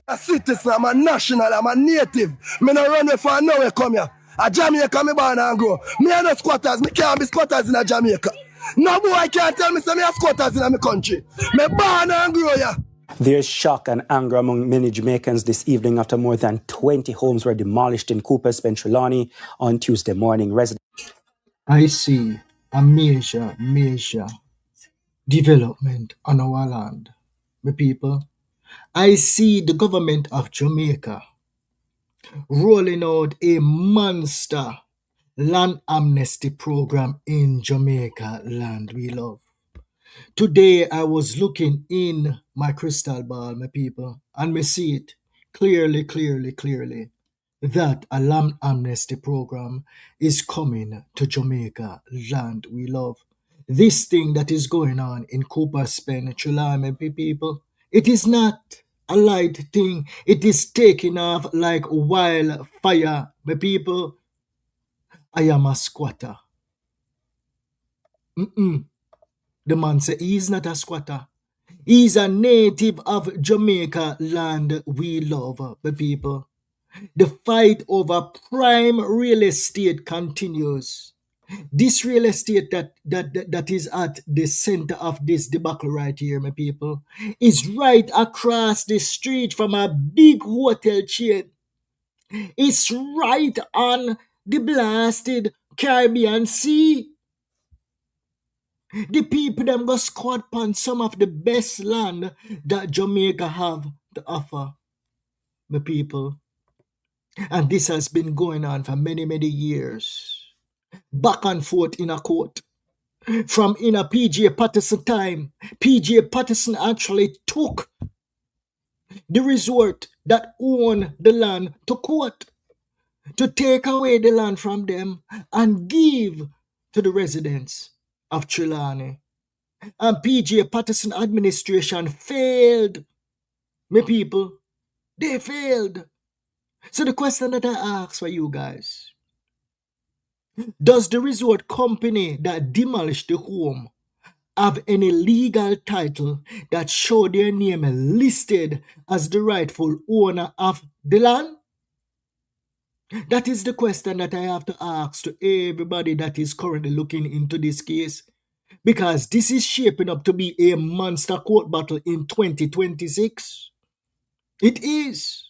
a citizen, I'm a national, I'm a native. Me no run away for nowhere come here. A Jamaica me born and grow. Me are no squatters, me can't be squatters in a Jamaica. No boy can't tell me say me a squatters in my country. Me born and grow here. There's shock and anger among many Jamaicans this evening after more than 20 homes were demolished in Cooper's Trelawny on Tuesday morning. I see a major development on our land, my people. I see the government of Jamaica rolling out a monster land amnesty program in Jamaica, land we love. Today I was looking in my crystal ball, my people, and me see it clearly that a land amnesty program is coming to Jamaica, land we love. This thing that is going on in Cooper's Trelawny, my people, it is not a light thing. It is taking off like wildfire, my people. I am a squatter. The man said he's not a squatter. He's a native of Jamaica, land we love, my people. The fight over prime real estate continues. This real estate that is at the center of this debacle right here, my people, is right across the street from a big hotel chain. It's right on the blasted Caribbean Sea. The people them go squat upon some of the best land that Jamaica have to offer, my people. And this has been going on for many years. Back and forth in a court. From in a P.J. Patterson time, P.J. Patterson actually took the resort that owned the land to court to take away the land from them and give to the residents of Trelawny. And P.J. Patterson administration failed. My people, they failed. So the question that I ask for you guys, does the resort company that demolished the home have any legal title that show their name listed as the rightful owner of the land? That is the question that I have to ask to everybody that is currently looking into this case, because this is shaping up to be a monster court battle in 2026. It is,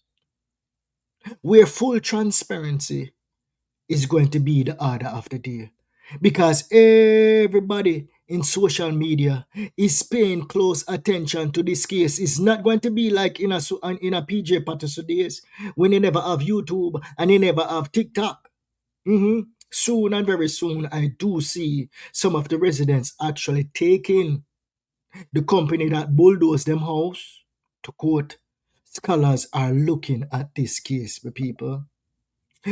where full transparency is going to be the order of the day, because everybody in social media is paying close attention to this case. It's not going to be like in a PJ Patterson days when you never have YouTube and you never have TikTok. Soon and very soon, I do see some of the residents actually taking the company that bulldozed them house to court. Scholars are looking at this case, my people.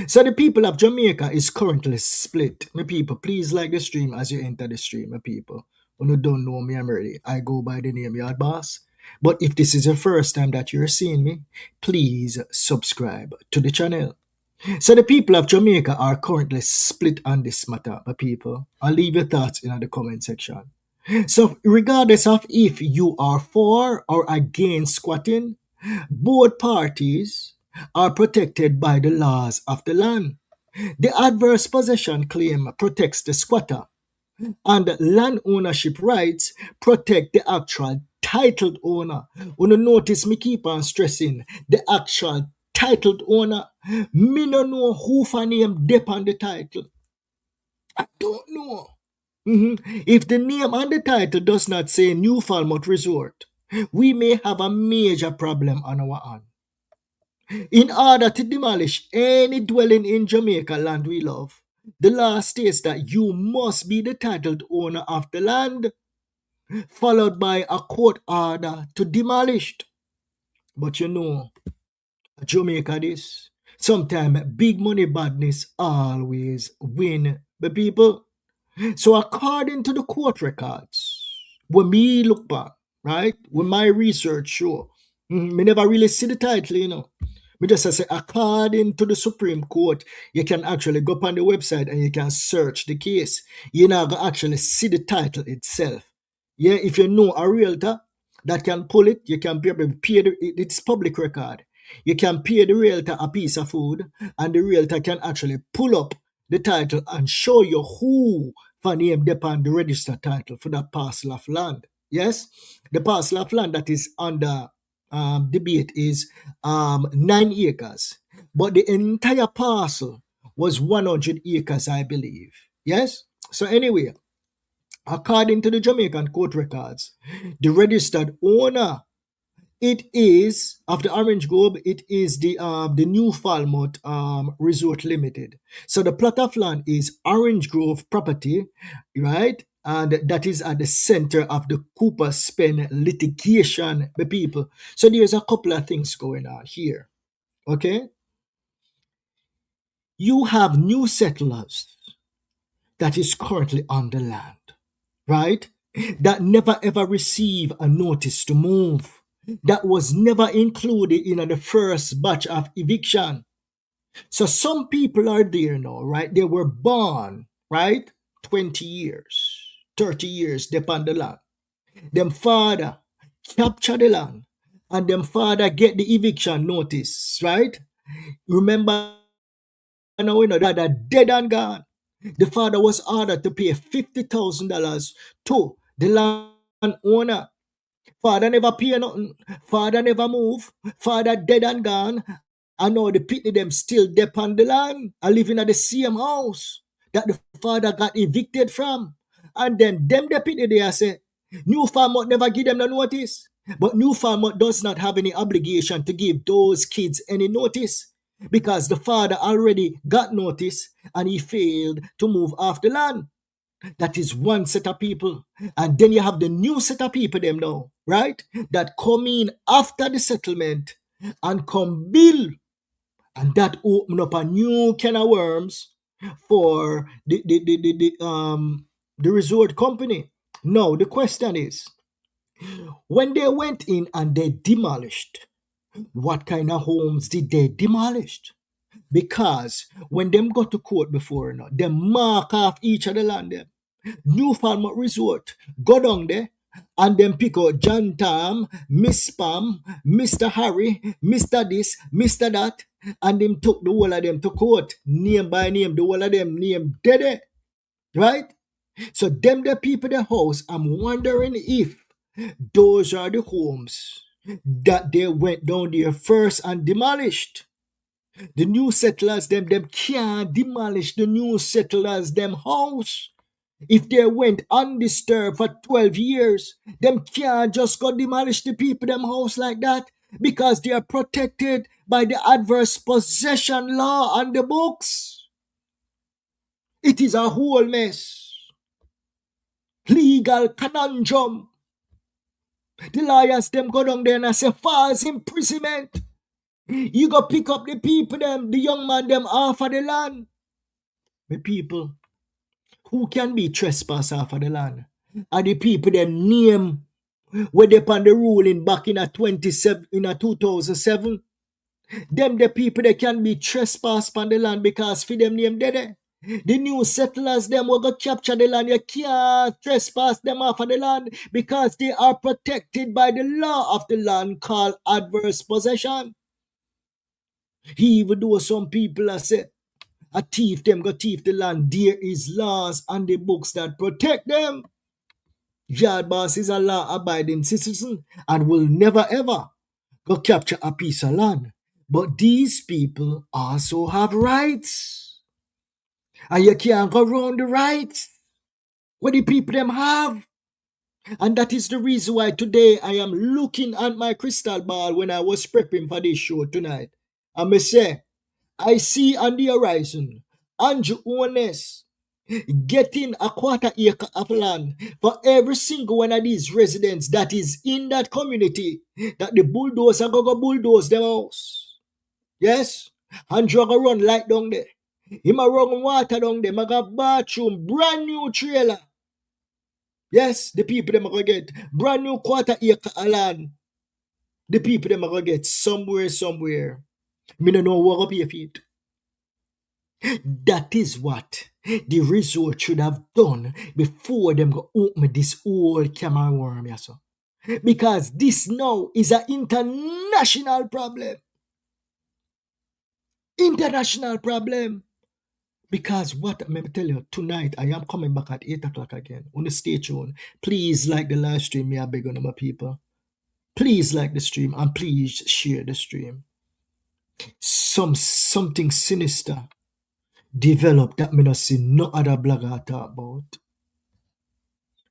So the people of Jamaica is currently split. My people, please like the stream as you enter the stream, my people. When you don't know me, I'm ready. I go by the name Yard Boss. But if this is the first time that you're seeing me, please subscribe to the channel. So the people of Jamaica are currently split on this matter, my people. I'll leave your thoughts in the comment section. So regardless of if you are for or against squatting, both parties are protected by the laws of the land. The adverse possession claim protects the squatter, and land ownership rights protect the actual titled owner. When you notice me keep on stressing the actual titled owner, me no know who for name dep on the title. I don't know. If the name on the title does not say New Falmouth Resort, we may have a major problem on our hands. In order to demolish any dwelling in Jamaica land we love, the law states that you must be the titled owner of the land, followed by a court order to demolish. But you know, Jamaica this, sometimes big money badness always win the people. So according to the court records, when me look back, right, when my research show, me never really see the title, you know. Me just say, according to the Supreme Court, you can actually go up on the website and you can search the case. You're not going to actually see the title itself. Yeah, if you know a realtor that can pull it, you can be able to pay it's public record. You can pay the realtor a piece of food, and the realtor can actually pull up the title and show you who for name depend the registered title for that parcel of land. Yes, the parcel of land that is under debate is 9 acres, but the entire parcel was 100 acres, I believe. Yes. So anyway, according to the Jamaican court records, the registered owner it is of the Orange Grove. It is the New Falmouth Resort Limited. So the plot of land is Orange Grove property, right? And that is at the center of the Cooper Spen litigation, the people. So there's a couple of things going on here. Okay, you have new settlers that is currently on the land, right? That never ever receive a notice to move. That was never included in the first batch of eviction. So some people are there now, right? They were born, right? 20 years, 30 years, they on the land. Them father capture the land and them father get the eviction notice, right? Remember now we know that are dead and gone. The father was ordered to pay $50,000 to the landowner. Father never pay nothing. Father never move. Father dead and gone. And now the people them still dead on the land and living at the same house that the father got evicted from. And then them the people there say, New Falmouth never give them no notice. But New Falmouth does not have any obligation to give those kids any notice because the father already got notice and he failed to move off the land. That is one set of people. And then you have the new set of people them now, right? That come in after the settlement and come build. And that open up a new can of worms for the resort company. Now the question is, when they went in and they demolished, what kind of homes did they demolish? Because when them got to court before, they mark off each of the land them. New Falmouth Resort, go down there and then pick out John Tam, Miss Pam, Mr. Harry, Mr. This, Mr. That, and them took the whole of them to court, name by name, the whole of them name dead, right? So them the people the house, I'm wondering if those are the homes that they went down there first and demolished. The new settlers, them can't demolish the new settlers, them house. If they went undisturbed for 12 years, them can't just go demolish the people, them house like that because they are protected by the adverse possession law on the books. It is a whole mess. Legal conundrum. The lawyers, them go down there and say false imprisonment. You go pick up the people, them, the young man, them off of the land. The people who can be trespass off of the land are the people them name where they upon the ruling back in a 2007. Them the people that can be trespass upon the land because for them name dead. The new settlers them will go capture the land. You can't trespass them off of the land because they are protected by the law of the land called adverse possession. Even though some people are say a thief them go thief the land, there is laws on the books that protect them. Yard boss is a law-abiding citizen and will never ever go capture a piece of land. But these people also have rights. And you can't go around the rights what the people them have. And that is the reason why today I am looking at my crystal ball when I was prepping for this show tonight. I may say, I see on the horizon Andrew Owness getting a quarter acre of land for every single one of these residents that is in that community that the bulldozer go bulldoze them house. Yes? Andrew go run light down there. Him a run water down there. I got bathroom, brand new trailer. Yes, the people them are going to get brand new quarter acre of land. The people them are going to get somewhere. Me no know what up your feet. That is what the resort should have done before them go open this old camera worm. Yes, because this now is an international problem. International problem. Because what I'm tell you, tonight I am coming back at 8 o'clock again. On the stay tuned. Please like the live stream, me I beg on my people. Please like the stream and please share the stream. Something sinister developed that me not see no other blogger talk about.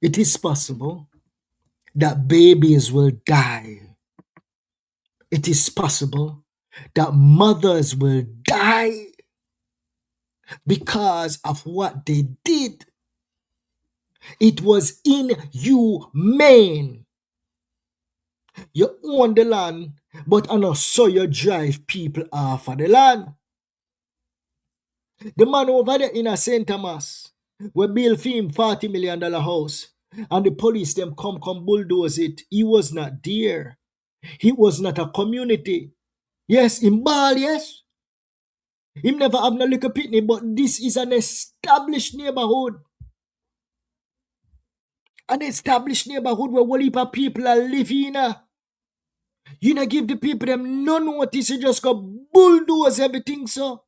It is possible that babies will die. It is possible that mothers will die because of what they did. It was inhumane. You own the land, but I know so you drive people off of the land. The man over there in a St. Thomas, we built for him $40 million house, and the police them come bulldoze it. He was not there. He was not a community. Yes, in Ball, yes. Him never have no little pitney, but this is an established neighborhood. An established neighborhood where whole heap of people are living. You not give the people them no notice, you just go bulldoze everything, so.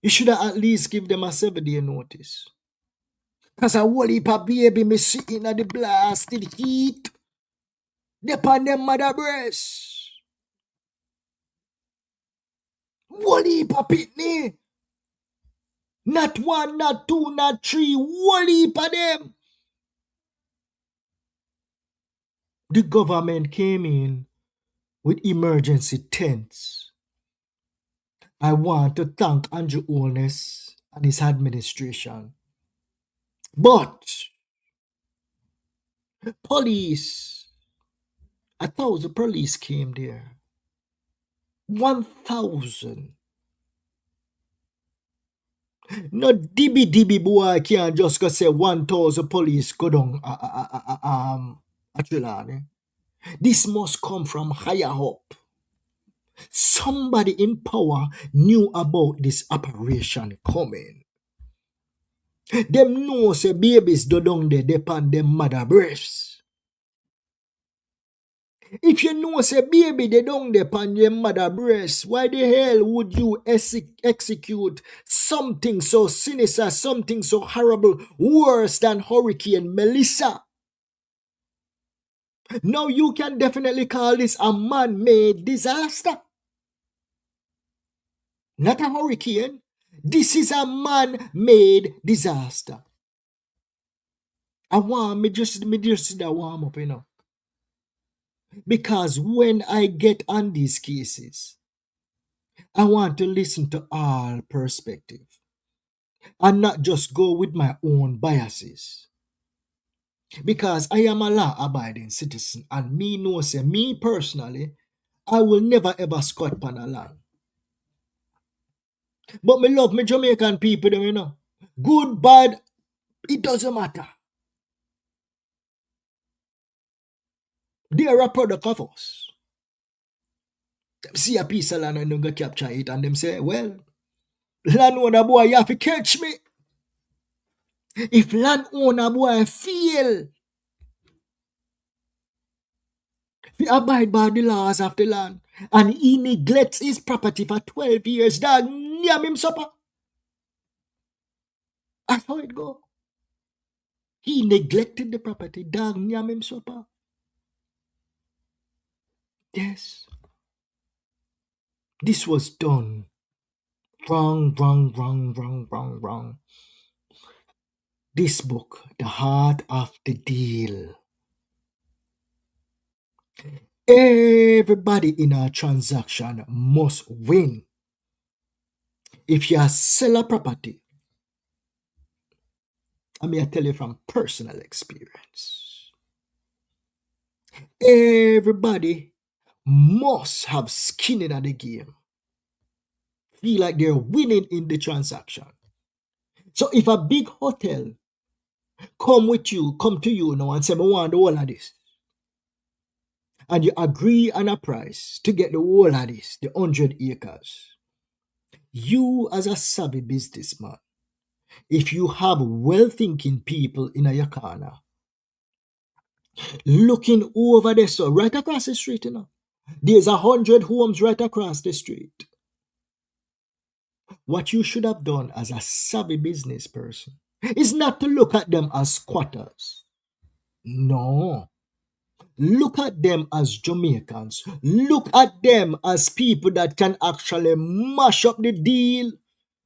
You should have at least give them a 7-day notice. Because a whole heap of baby me sitting at the blasted heat. They upon them mother breast. Whole heap of pitney. Not 1, not 2, not 3. Whole heap of them. The government came in with emergency tents. I want to thank Andrew Holness and his administration. But police, 1,000 police came there. 1,000. No dibby boy can't just go say 1,000 police go down at Trelawny. This must come from higher up. Somebody in power knew about this operation coming. Them know say babies do down there depend them mother breasts. If you know say baby they down there upon your mother breasts, why the hell would you execute something so sinister, something so horrible, worse than Hurricane Melissa? Now you can definitely call this a man-made disaster. Not a hurricane. This is a man-made disaster. I want me just that warm up, you know. Because when I get on these cases, I want to listen to all perspective and not just go with my own biases. Because I am a law-abiding citizen and me know say me personally, I will never ever squat upon a land. But me love me Jamaican people, you know. Good, bad, it doesn't matter. They are a product of us. Them see a piece of land and them go capture it and them say, well, landowner boy, you have to catch me. If landowner boy fail to abide by the laws of the land and he neglects his property for 12 years, dog, yam him supper. That's how it go. He neglected the property, dog, yam him supper. Yes. This was done. Wrong. This book, The Heart of the Deal. Everybody in a transaction must win. If you sell a property, I mean, I tell you from personal experience, everybody must have skin in the game. Feel like they're winning in the transaction. So if a big hotel come to you now and say, I want the whole of this, and you agree on a price to get the whole of this, the 100 acres, you as a savvy businessman, if you have well-thinking people in your corner, looking over there, so right across the street, you know, There's 100 homes right across the street. What you should have done as a savvy business person is not to look at them as squatters. No. Look at them as Jamaicans. Look at them as people that can actually mash up the deal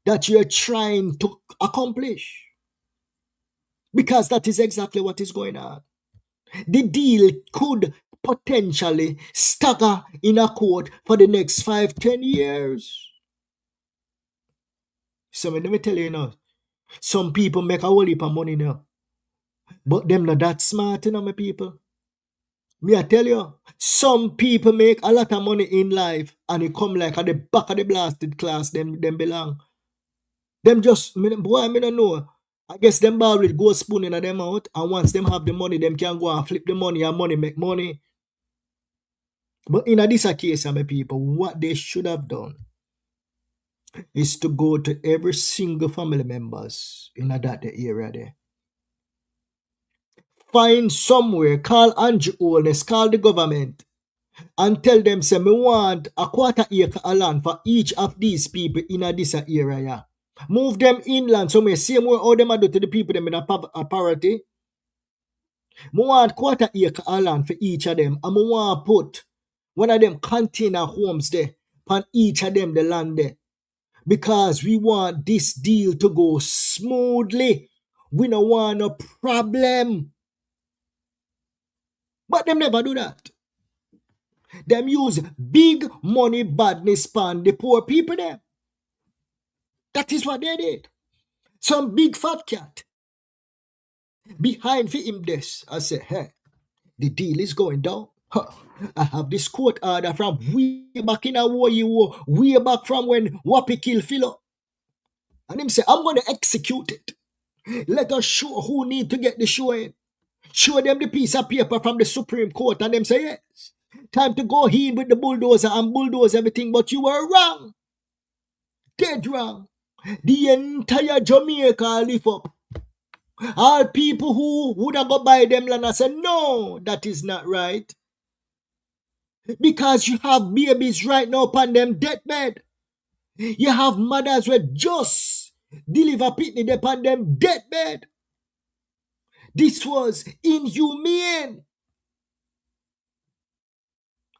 that you're trying to accomplish. Because that is exactly what is going on. The deal could potentially stagger in a court for the next 5-10 years. So let me tell you now, some people make a whole heap of money now, but them not that smart, you know, my people. Me I tell you, some people make a lot of money in life and it come like at the back of the blasted class them belong. Them just, boy, I don't know. I guess them ball with go spoon in them out, and once them have the money, them can go and flip the money and money make money. But in this case, my people, what they should have done is to go to every single family members in that area there. Find somewhere, call Andrew Oldness, call the government, and tell them, say, me want a 1/4 acre of land for each of these people in this area. Move them inland somewhere, same way how them do to the people them in a poverty. Me want 1/4 acre of land for each of them, and me want put one of them container homes there on each of them the land there. Because we want this deal to go smoothly. We don't want no problem. But them never do that. Them use big money badness on the poor people there. That is what they did. Some big fat cat behind for him this. I say, hey, the deal is going down. Huh. I have this court order from way back in a war you war, way back from when Wappy killed Philo. And him say, I'm going to execute it. Let us show who need to get the show in. Show them the piece of paper from the Supreme Court and them say, yes, time to go in with the bulldozer and bulldoze everything, but you were wrong. Dead wrong. The entire Jamaica lift up. All people who would have go buy them land and say, no, that is not right. Because you have babies right now upon them deathbed. You have mothers who just deliver pitney upon them deathbed. This was inhumane.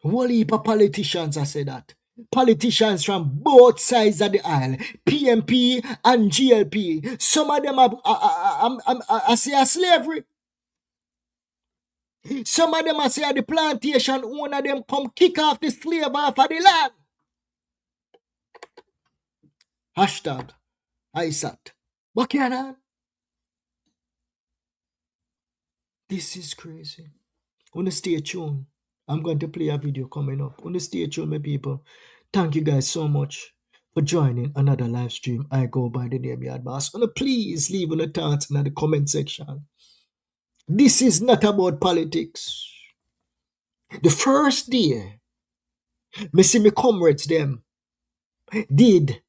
Whole heap of politicians I say that. Politicians from both sides of the aisle, PMP and GLP. Some of them I say a slavery. Some of them I say the plantation owner them come kick off the slave off of the land. Hashtag ISAT. What can I? This is crazy. Wanna stay tuned. I'm going to play a video coming up. Wanna stay tuned, my people. Thank you guys so much for joining another live stream. I go by the name Yard Boss. Wanna please leave a thought in the comment section. This is not about politics. The first day, me see me comrades them did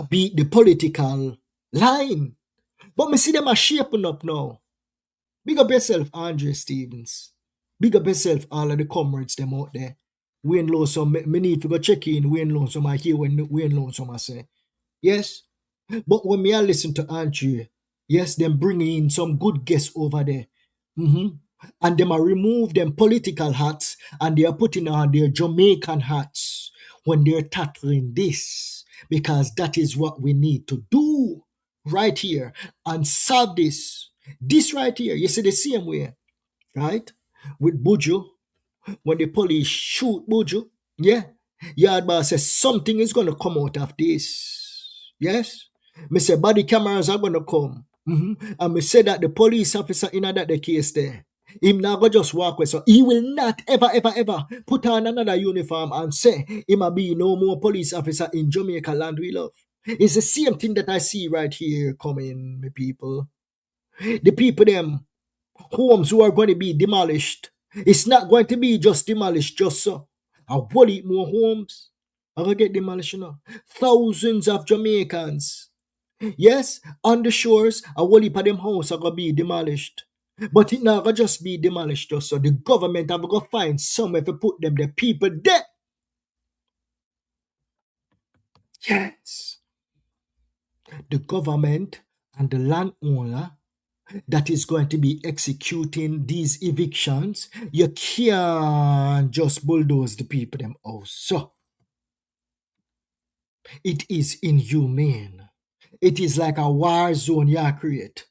beat the political line. But me see them are shaping up now. Big up yourself, Andre Stevens. Big up yourself, all of the comrades them out there. Wayne Lonesome, me need to go check in Wayne Lonesome. I hear when Wayne Lonesome I say. Yes? But when me I listen to Andre, yes, them bringing in some good guests over there. And them are remove them political hats and they are putting on their Jamaican hats when they're tackling this. Because that is what we need to do right here and solve this. This right here, you see the same way, right? With Buju, when the police shoot Buju, yeah, Yard Boss says something is going to come out of this. Yes? Me say body cameras are going to come. And me say that the police officer in that the case there, him not go just walk away. So he will not ever put on another uniform and say he might be no more police officer in Jamaica land we love. It's the same thing that I see right here coming, my people. The people them homes who are going to be demolished. It's not going to be just demolished just so. I will eat more homes. I will get demolished now. Thousands of Jamaicans. Yes, on the shores, a whole heap of them houses are going to be demolished. But it not going to just be demolished just so. The government have to go find somewhere to put them, the people there. Yes. The government and the landowner that is going to be executing these evictions, you can't just bulldoze the people them house. So it is inhumane. It is like a war zone you create.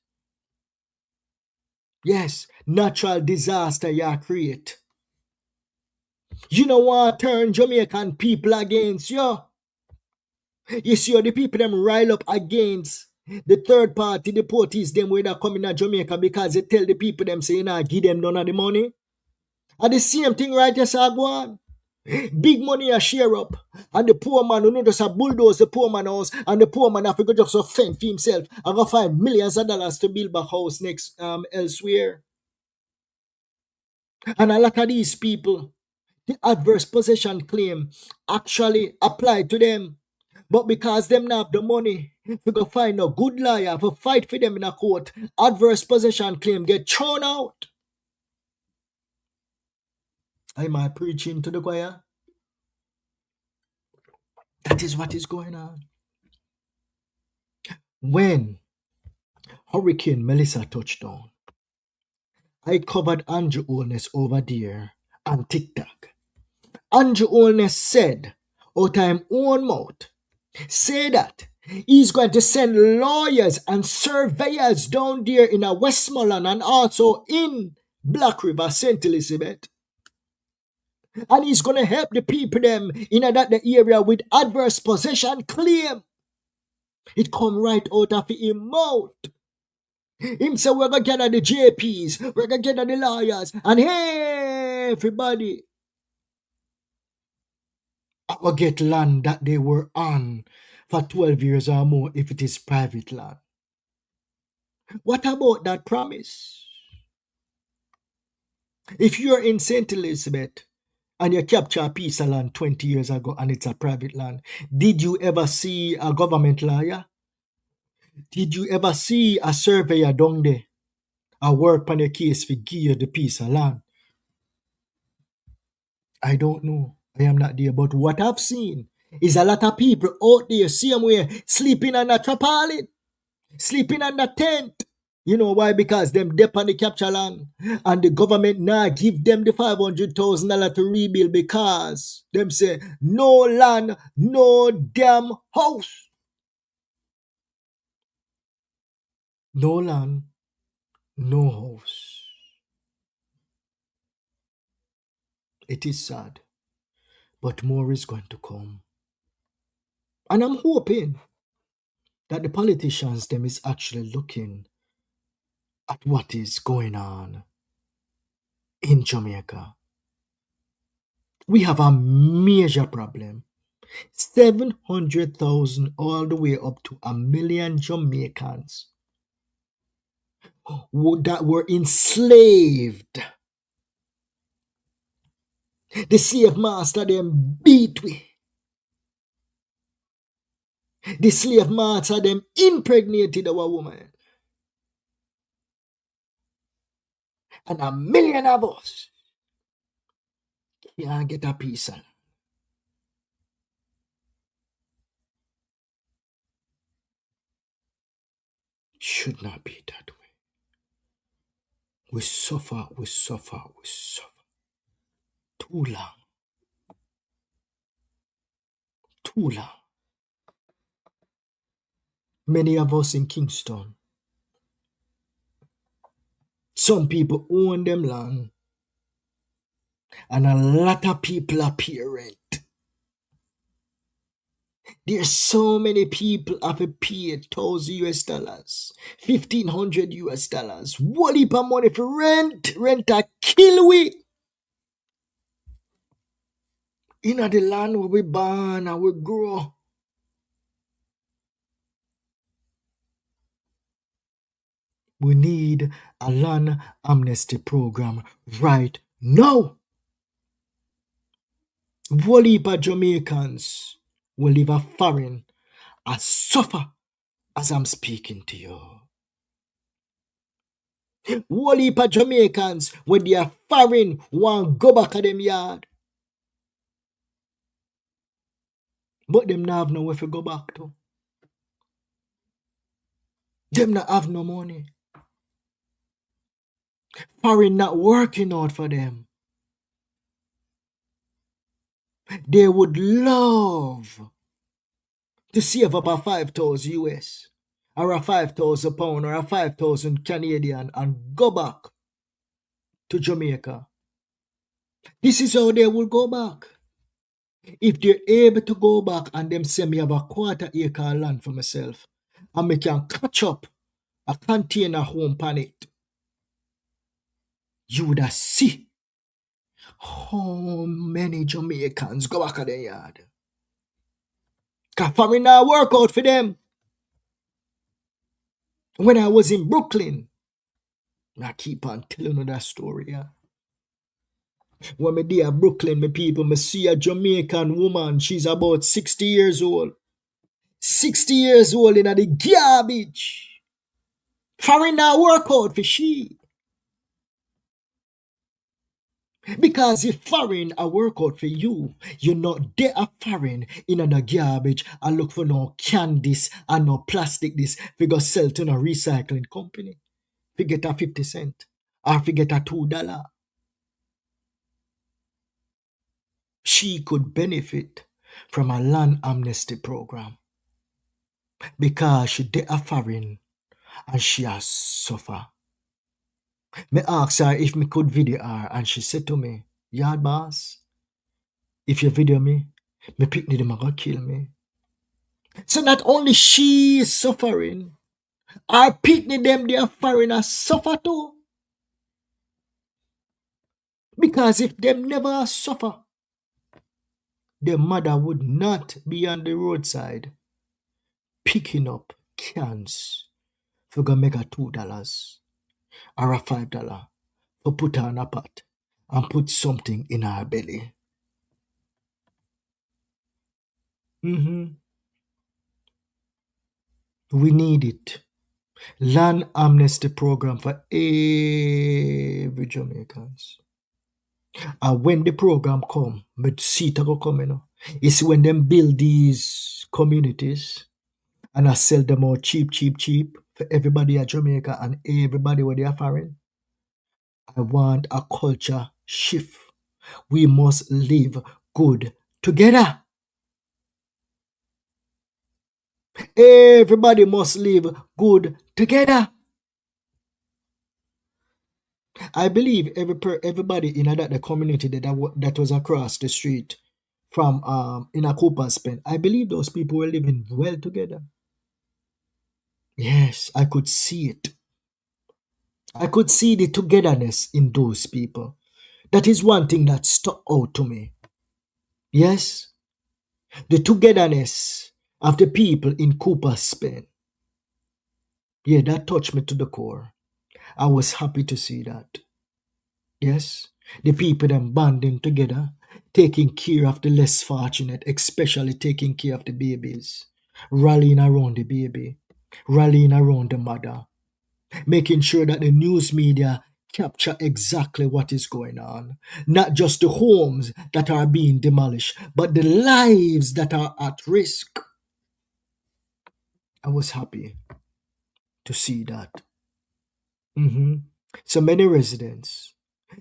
Yes, natural disaster you create. You know what turn Jamaican people against you? You see how the people them rile up against the third party, the parties them when they come in Jamaica because they tell the people them say, give them none of the money. And the same thing right yes, I go on. Big money a share up. And the poor man who know just a bulldoze the poor man house and the poor man have to go just fend for himself and go find millions of dollars to build back house next elsewhere. And a lot of these people, the adverse possession claim actually apply to them. But because them not have the money, we go find a good lawyer to fight for them in a court. Adverse possession claim get thrown out. Am I preaching to the choir? That is what is going on. When Hurricane Melissa touched down, I covered Andrew Holness over there on TikTok. Andrew Holness said, out of his own mouth, say that he's going to send lawyers and surveyors down there in a Westmoreland and also in Black River, St. Elizabeth. And he's going to help the people them in that area with adverse possession claim. It come right out of his mouth. Him say we're going to gather the JPs, we're going to gather the lawyers, and hey, everybody, I will get land that they were on for 12 years or more if it is private land. What about that promise? If you're in St. Elizabeth and you capture a piece of land 20 years ago and it's a private land, did you ever see a government lawyer? Did you ever see a surveyor down there? I work on a case for give you the piece of land. I don't know. I am not there. But what I've seen is a lot of people out there, same way, sleeping on a tarpaulin, sleeping on a tent. You know why? Because them dep on the capture land and the government now give them the $500,000 to rebuild because them say no land, no damn house. No land, no house. It is sad, but more is going to come. And I'm hoping that the politicians them is actually looking at what is going on in Jamaica. We have a major problem. 700,000 all the way up to 1,000,000 Jamaicans that were enslaved. The slave master them beat we. The slave master them impregnated our woman. And 1,000,000 of us can't get a piece of. Should not be that way. We suffer. Too long. Many of us in Kingston, some people own them land, and a lot of people are parent. There's so many people have to pay $1,000 US, $1,500 US. What heap of money for rent? Rent a kill we. In the land where we born and we grow. We need a land amnesty program right now. Whole heap of Jamaicans will live a foreign and suffer as I'm speaking to you. Whole heap of Jamaicans when they are foreign want go back to them yard. But them not have nowhere to go back to. Them not have no money. Foreign not working out for them. They would love to save up a 5,000 US or a 5,000 pound or a 5,000 Canadian and go back to Jamaica. This is how they will go back. If they're able to go back and them say me have a 1/4 acre of land for myself and me can catch up a container home pan it, you would have see how many Jamaicans go back at the yard. Because foreign now work out for them. When I was in Brooklyn, I keep on telling you that story. Yeah. When me there Brooklyn, me people, me see a Jamaican woman. She's about 60 years old. 60 years old in the garbage. Foreign now work out for she. Because if foreign a work out for you, you're not there a foreign in the garbage and look for no candies and no plastic this. We go sell to no recycling company. We get a 50 cent or we get a $2. She could benefit from a land amnesty program because she did a foreign and she has suffer. Me asked her if me could video her and she said to me, "Yard boss, if you video me, me picnic them gonna kill me." So not only she is suffering, our picnic them they are foreigners suffer too. Because if them never suffer, their mother would not be on the roadside picking up cans for go make a $2 or a $5 for put her on a pot and put something in her belly. We need it. Land amnesty program for every Jamaicans. And when the program come, but see it go come, you know. It's when them build these communities and I sell them out cheap for everybody at Jamaica and everybody where they are foreign. I want a culture shift. We must live good together. Everybody must live good together. I believe everybody in the community that was across the street from in a Cooper's Pen, I believe those people were living well together. Yes, I could see it. I could see the togetherness in those people. That is one thing that stuck out to me. Yes, the togetherness of the people in Cooper's Pen. Yeah, that touched me to the core. I was happy to see that. Yes, the people them banding together, taking care of the less fortunate, especially taking care of the babies, rallying around the baby, rallying around the mother, making sure that the news media capture exactly what is going on. Not just the homes that are being demolished, but the lives that are at risk. I was happy to see that. So many residents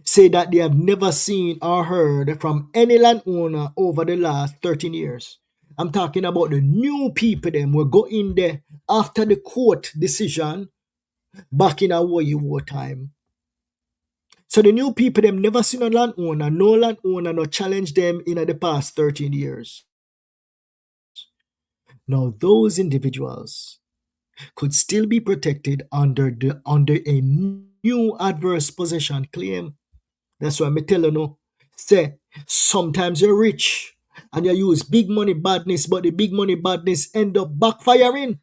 say that they have never seen or heard from any landowner over the last 13 years. I'm talking about the new people them will go in there after the court decision back in our war time. So the new people them never seen a landowner, no landowner no challenge them in the past 13 years. Now those individuals could still be protected under a new adverse possession claim. That's why I'm telling you, say, sometimes you're rich and you use big money badness, but the big money badness end up backfiring.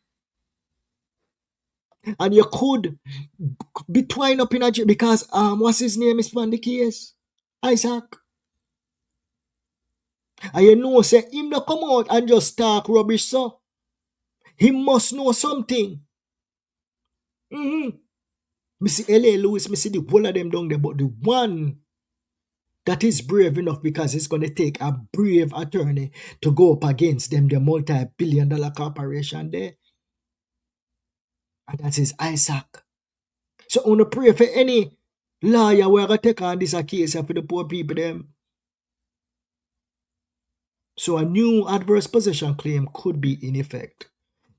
And you could be twined up in a jail because, what's his name is on the case? Isaac. And you know, say, him not come out and just talk rubbish, so. He must know something. Me see L.A. Lewis, me see the whole of them down there, but the one that is brave enough because it's going to take a brave attorney to go up against them, the multi-billion-dollar corporation there. And that is Isaac. So I want to pray for any lawyer where I take on this case for the poor people them. So a new adverse possession claim could be in effect.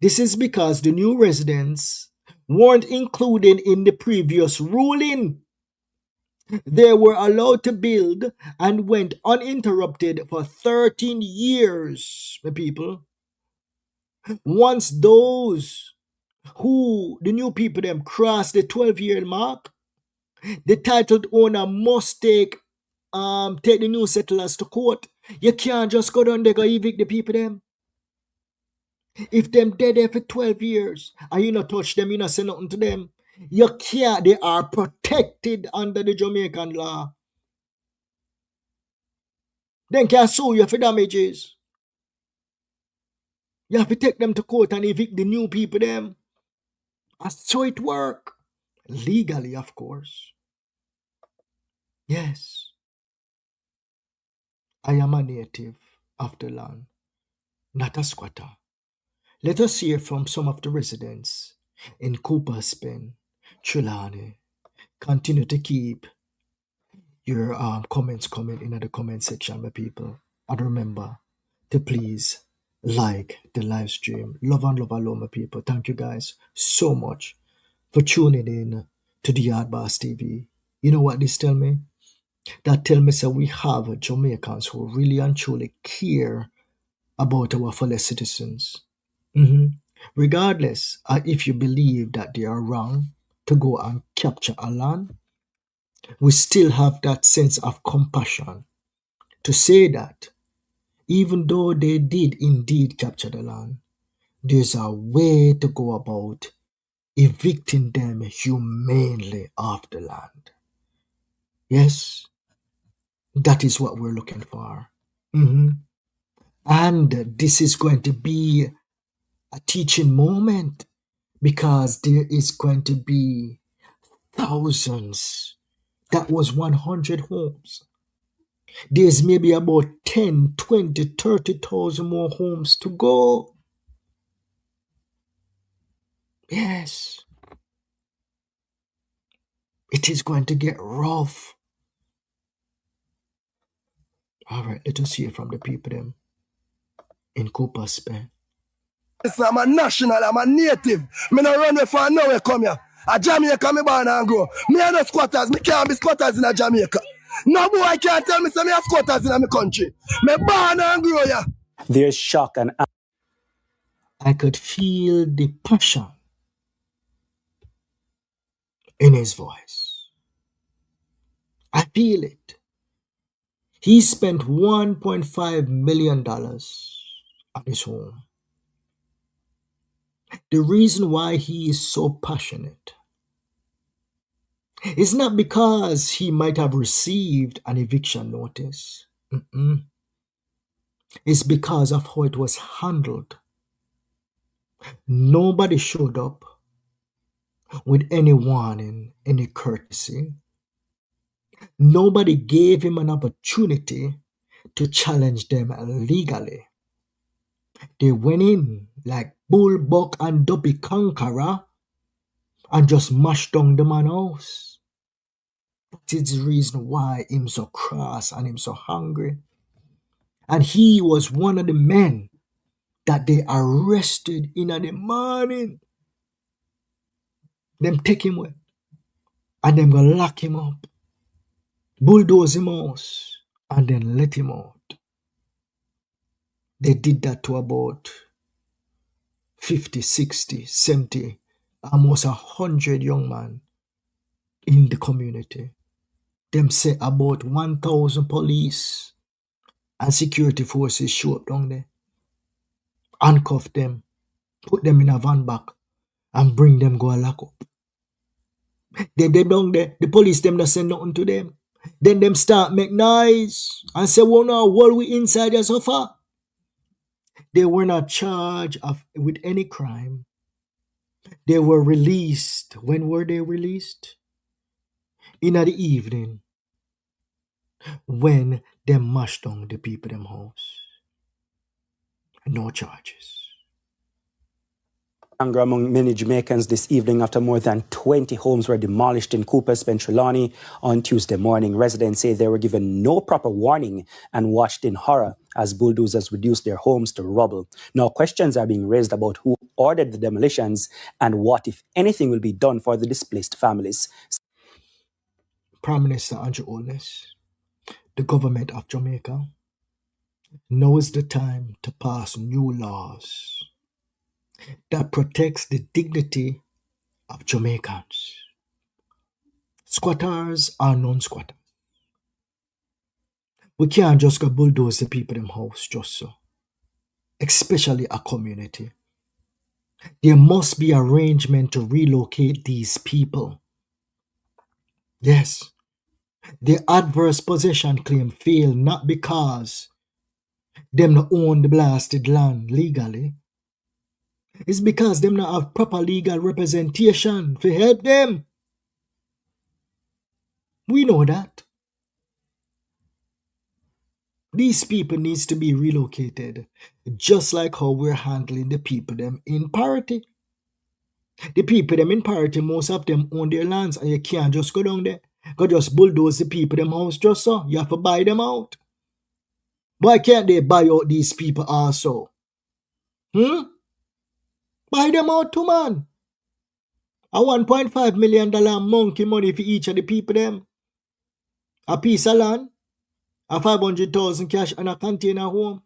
This is because the new residents weren't included in the previous ruling. They were allowed to build and went uninterrupted for 13 years, the people. Once those the new people them cross the 12-year mark, the titled owner must take the new settlers to court. You can't just go down there go evict the people them. If them dead there for 12 years and you not touch them, you not say nothing to them, you can't. They are protected under the Jamaican law. Then can sue you for damages. You have to take them to court and evict the new people them. That's how it work. Legally, of course. Yes. I am a native of the land, not a squatter. Let us hear from some of the residents in Cooper's Pen, Trelawny. Continue to keep your comments coming in the comment section, my people. And remember to please like the live stream. Love and love alone, my people. Thank you guys so much for tuning in to the Yard Boss TV. You know what this tell me? That tell me that we have Jamaicans who really and truly care about our fellow citizens. Regardless if you believe that they are wrong to go and capture a land, we still have that sense of compassion to say that even though they did indeed capture the land, there's a way to go about evicting them humanely off the land. Yes, that is what we're looking for. And this is going to be a teaching moment because there is going to be thousands. That was 100 homes. There's maybe about 10, 20, 30,000 more homes to go. Yes. It is going to get rough. All right, let us hear from the people them in Cooper's Pen. I'm a national, I'm a native. Me no run away for nowhere come here. A Jamaica me born and grow. Me and no squatters, me can't be squatters in a Jamaica. No boy can't tell me say me a squatters in a me country. Me born and grow here. There's shock and I could feel the passion in his voice. I feel it. He spent $1.5 million on his home. The reason why he is so passionate is not because he might have received an eviction notice. It's because of how it was handled. Nobody showed up with any warning, any courtesy. Nobody gave him an opportunity to challenge them legally. They went in like bull, buck, and dopey conqueror and just mashed down the man's house. That is the reason why him so cross and him so hungry. And he was one of the men that they arrested in the morning. Them take him away. And them gonna lock him up. Bulldoze him house. And then let him out. They did that to about 50, 60, 70, almost 100 young men in the community. Them say about 1,000 police and security forces show up down there. Handcuff them, put them in a van back, and bring them go a lock up. They down there, the police them not say nothing to them. Then them start make noise and say, well now, what we inside here so far? They were not charged with any crime. They were released. When were they released? In the evening. when them mash down the people them house. No charges. Anger among many Jamaicans this evening after more than 20 homes were demolished in Cooper's Trelawny on Tuesday morning. Residents say they were given no proper warning and watched in horror as bulldozers reduced their homes to rubble. Now, questions are being raised about who ordered the demolitions and what, if anything, will be done for the displaced families. Prime Minister Andrew Holness, the government of Jamaica, now is the time to pass new laws that protects the dignity of Jamaicans. Squatters are non-squatters. We can't just go bulldoze the people in house just so. Especially a community. There must be arrangement to relocate these people. Yes, the adverse possession claim failed not because them not own the blasted land legally. It's because them not have proper legal representation to help them. We know that. These people needs to be relocated, just like how we're handling the people them in parity. The people them in parity, most of them own their lands, and you can't just go down there. Go just bulldoze the people them house just so. You have to buy them out. Why can't they buy out these people also? Buy them out too, man. A $1.5 million monkey money for each of the people them. A piece of land. A 500,000 cash and a container home.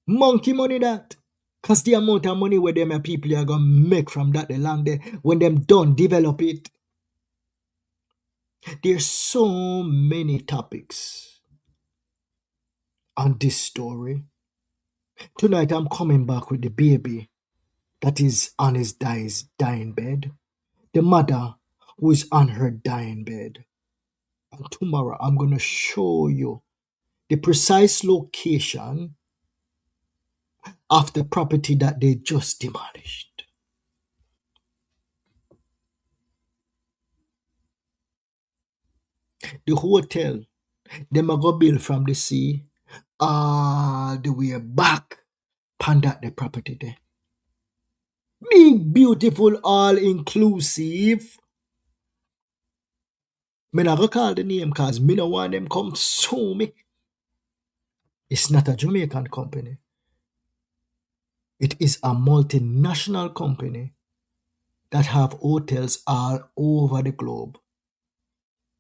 Monkey money that. Because the amount of money where them people are going to make from that the land there, when them done develop it. There's so many topics on this story. Tonight I'm coming back with the baby that is on his dying bed. The mother who is on her dying bed. And tomorrow I'm going to show you the precise location of the property that they just demolished. The hotel, them a go build from the sea all the way back upon that the property there. Big, beautiful, all-inclusive. Me not go call the name because me no want them come sue me. It's not a Jamaican company. It is a multinational company that have hotels all over the globe.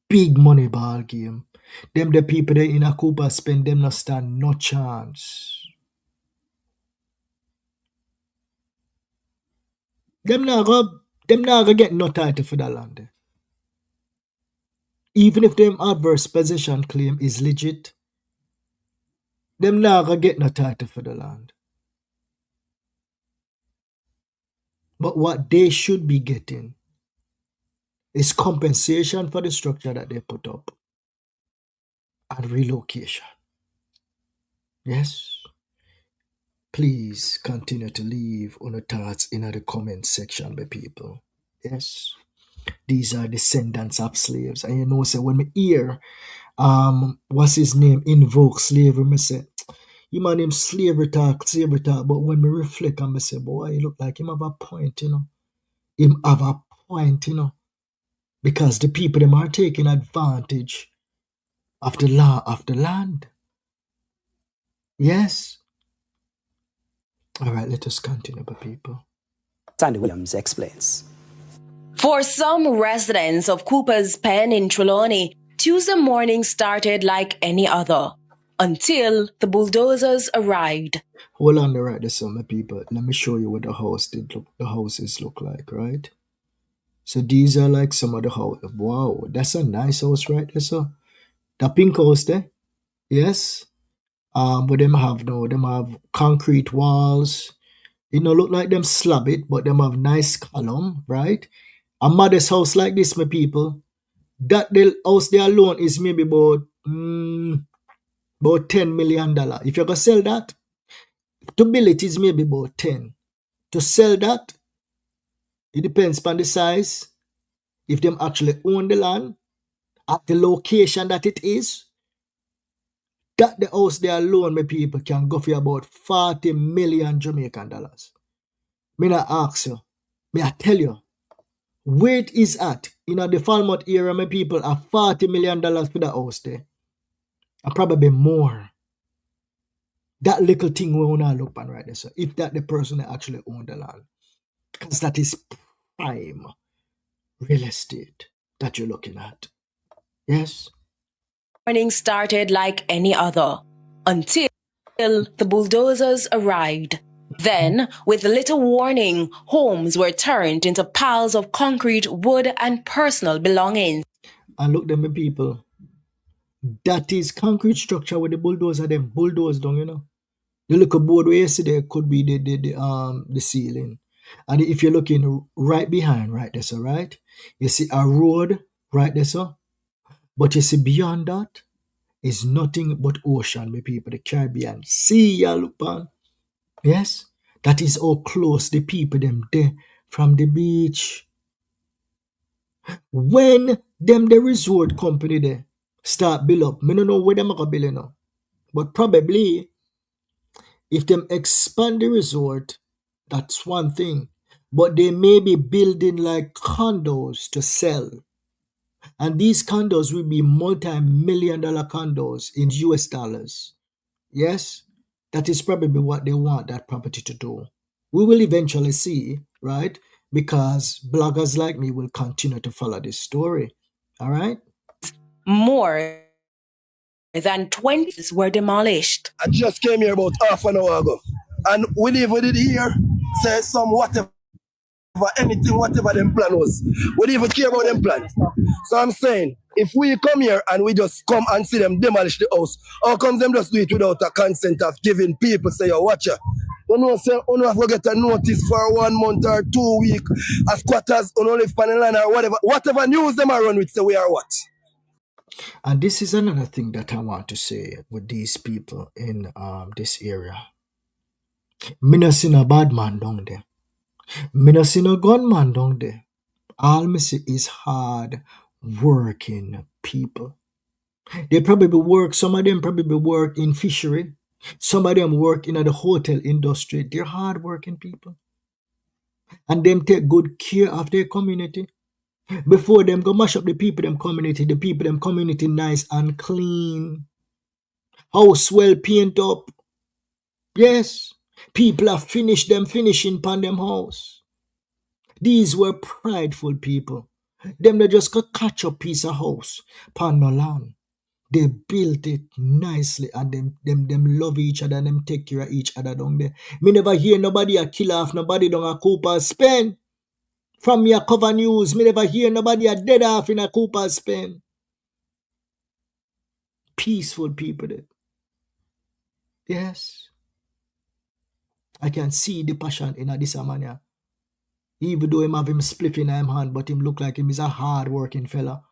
Big money ball game. Them the people there in a Cuba spend them not stand no chance. Them not go get no title for that land. Even if them adverse possession claim is legit, them not go get no title for the land. But what they should be getting is compensation for the structure that they put up and relocation. Yes? Please continue to leave on the thoughts in the comment section, my people. Yes? These are descendants of slaves. And you know, say when me hear what's his name, invoke slavery, me say, you man him slavery talk, but when me reflect and me say, boy, he look like him have a point, you know. Him have a point, you know. Because the people them are taking advantage of the law of the land. Yes. All right, let us continue, my people. Sandy Williams explains. For some residents of Cooper's Pen in Trelawny, Tuesday morning started like any other until the bulldozers arrived. Hold on right there, some people. Let me show you what the houses look like, right? So these are like some of the houses. Wow, that's a nice house right there, so. The pink house there, yes. But them have concrete walls. You know, look like them slab it, but them have nice column, right? A modest house like this, my people, that the house there alone is maybe about $10 million. If you're gonna sell that, to build it is maybe about 10. To sell that, it depends on the size. If them actually own the land at the location that it is, That the house there alone, my people, can go for about 40 million Jamaican dollars. Me not ask you. Me I tell you. Where it is at, in the Falmouth area, my people, are $40 million for the house there. And probably more. That little thing we want to look on right there, so if that the person that actually own the land. Because that is prime real estate that you're looking at. Yes? Morning started like any other until the bulldozers arrived. Then, with little warning, homes were turned into piles of concrete, wood, and personal belongings. And look them, my people. That is concrete structure with the bulldozer them bulldoze down, you know. The little board where you see there could be the ceiling. And if you're looking right behind, right there, so right, you see a road right there, so. But you see beyond that is nothing but ocean, my people, the Caribbean Sea, you look on. Yes? That is how close the people them there from the beach. When them the resort company there start build up, me don't know where them are build now. But probably if them expand the resort, that's one thing. But they may be building like condos to sell. And these condos will be multi-million dollar condos in US dollars. Yes? That is probably what they want that property to do. We will eventually see, right? Because bloggers like me will continue to follow this story. All right? More than 20 were demolished. I just came here about half an hour ago. And we live with it here. Say some whatever, anything, whatever them plan was. We didn't even care about them plan. So I'm saying, if we come here and we just come and see them demolish the house, how come them just do it without a consent of giving people, say, yo, watch ya. You know, say, you know, have to get a notice for 1 month or 2 weeks, as squatters, you know, live on the land or whatever. Whatever news them are run with, say we are what? And this is another thing that I want to say with these people in this area. Me no see no bad man down there. Me no see no gunman down there. All me see is hard working people. They probably work, some of them probably work in fishery. Some of them work in the hotel industry. They're hard working people. And them take good care of their community. Before them go mash up the people them community nice and clean. House well paint up. Yes. People have finished them finishing pan them house. These were prideful people. Them they just got catch up piece of house pan no land. They built it nicely and them love each other and them take care of each other down there. Me never hear nobody a kill off nobody down a Cooper's Pen. From me a cover news, me never hear nobody a dead off in a Cooper's Pen. Peaceful people there. Yes. I can see the passion in this man. Even though him have him spliff in him hand, but him look like him is a hard working fella.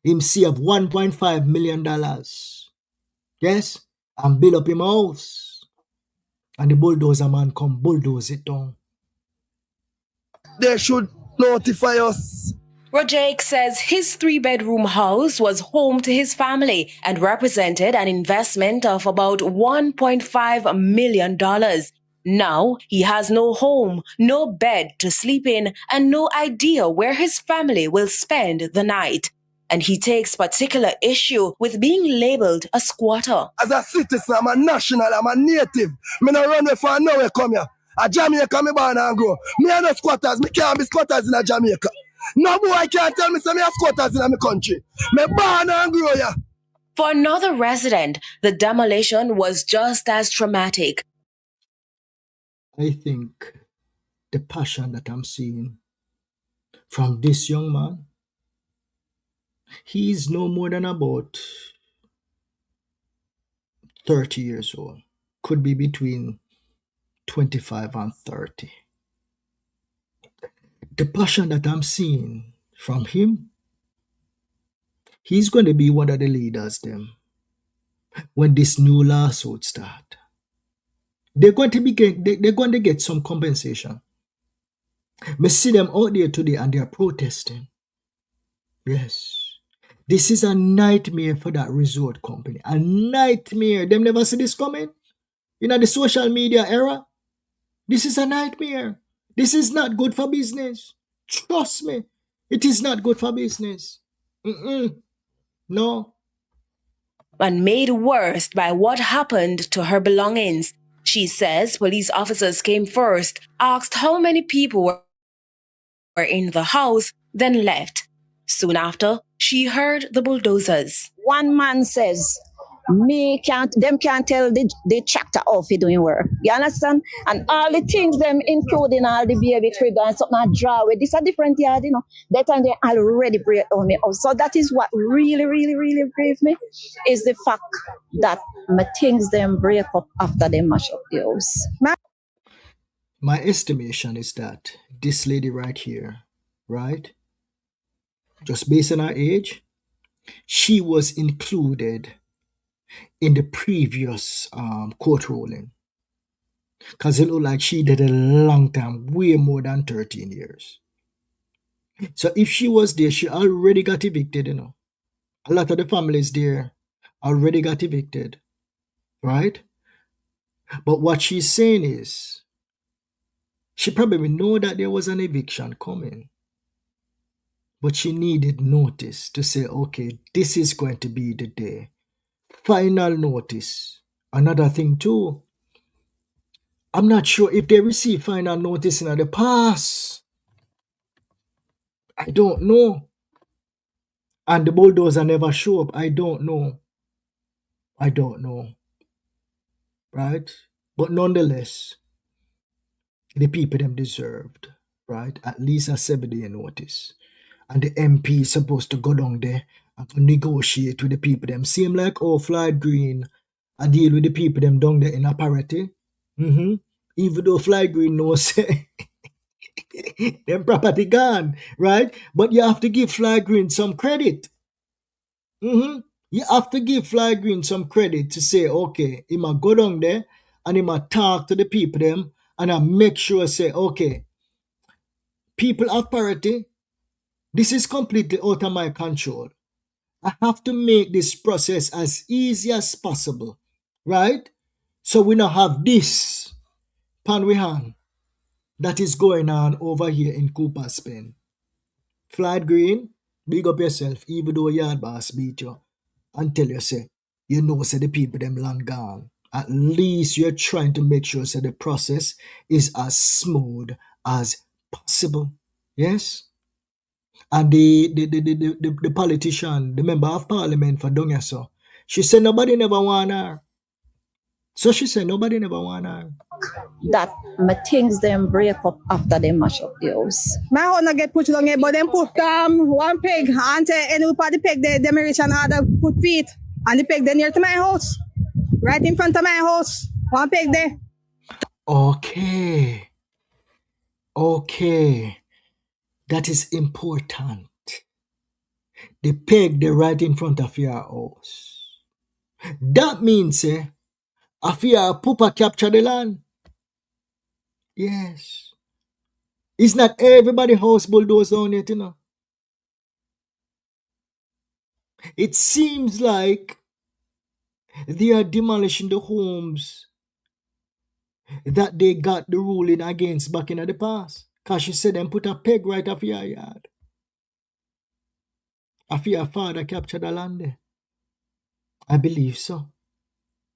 Him save $1.5 million. Yes? And build up him house. And the bulldozer man come bulldoze it down. They should notify us. Rojake says his 3-bedroom house was home to his family and represented an investment of about $1.5 million. Now he has no home, no bed to sleep in, and no idea where his family will spend the night. And he takes particular issue with being labeled a squatter. As a citizen, I'm a national, I'm a native. Me no run away for nowhere come here. A Jamaica me born and grow. Me are no squatters, me can't be squatters in a Jamaica. No boy can't tell me say me are squatters in my country. Me born and grow here. For another resident, the demolition was just as traumatic. I think the passion that I'm seeing from this young man, he is no more than about 30 years old. Could be between 25 and 30. The passion that I'm seeing from him, he's going to be one of the leaders them when this new lawsuit start. They're going to get some compensation. Me see them out there today and they're protesting. Yes. This is a nightmare for that resort company. A nightmare. Them never see this coming. In the social media era, this is a nightmare. This is not good for business. Trust me. It is not good for business. No. And made worse by what happened to her belongings. She says police officers came first, asked how many people were in the house, then left. Soon after, she heard the bulldozers. One man says, them can't tell the tractor off he doing work. You understand? And all the things them including all the baby crib and something I draw with. This a different yard, you know. That time they already break on me. So that is what really, really, really grieves me, is the fact that my things them break up after they mash up the house. My estimation is that this lady right here, right, just based on her age, she was included in the previous court ruling. Because it looked like she did a long time, way more than 13 years. So if she was there, she already got evicted, you know. A lot of the families there already got evicted, right? But what she's saying is, she probably know that there was an eviction coming. But she needed notice to say, okay, this is going to be the day. Final notice. Another thing too, I'm not sure if they received final notice in the past. I don't know. And the bulldozer never show up. I don't know. Right? But nonetheless, the people them deserved, right? At least a 7-day notice. And the MP is supposed to go down there and negotiate with the people them. Seem like Floyd Green I deal with the people them down there in a parity. Even though Floyd Green knows them property gone, right? But you have to give Floyd Green some credit. You have to give Floyd Green some credit to say, okay, he might go down there and he might talk to the people them and I make sure say, okay, people of parity, this is completely out of my control. I have to make this process as easy as possible, right? So we now have this pan we hand that is going on over here in Cooper's Pen. Floyd Green, big up yourself, even though yard boss beat you, and tell you, say, you know, say the people them long gone. At least you're trying to make sure, say, the process is as smooth as possible. Yes? And the politician, the member of parliament for Dongaso, she said nobody never want her. So she said nobody never want her. That my things them break up after they mash up the house. My house not get pushed along here, but them put one peg and any part the peg the demolition order put feet and the peg they near to my house. Right in front of my house. One peg there. Okay. That is important. The peg they right in front of your house. That means if your pooper capture the land. Yes. It's not everybody house bulldoze on it, you know. It seems like they are demolishing the homes that they got the ruling against back in the past. Because she said them put a peg right off your yard. After your father captured the land there. I believe so.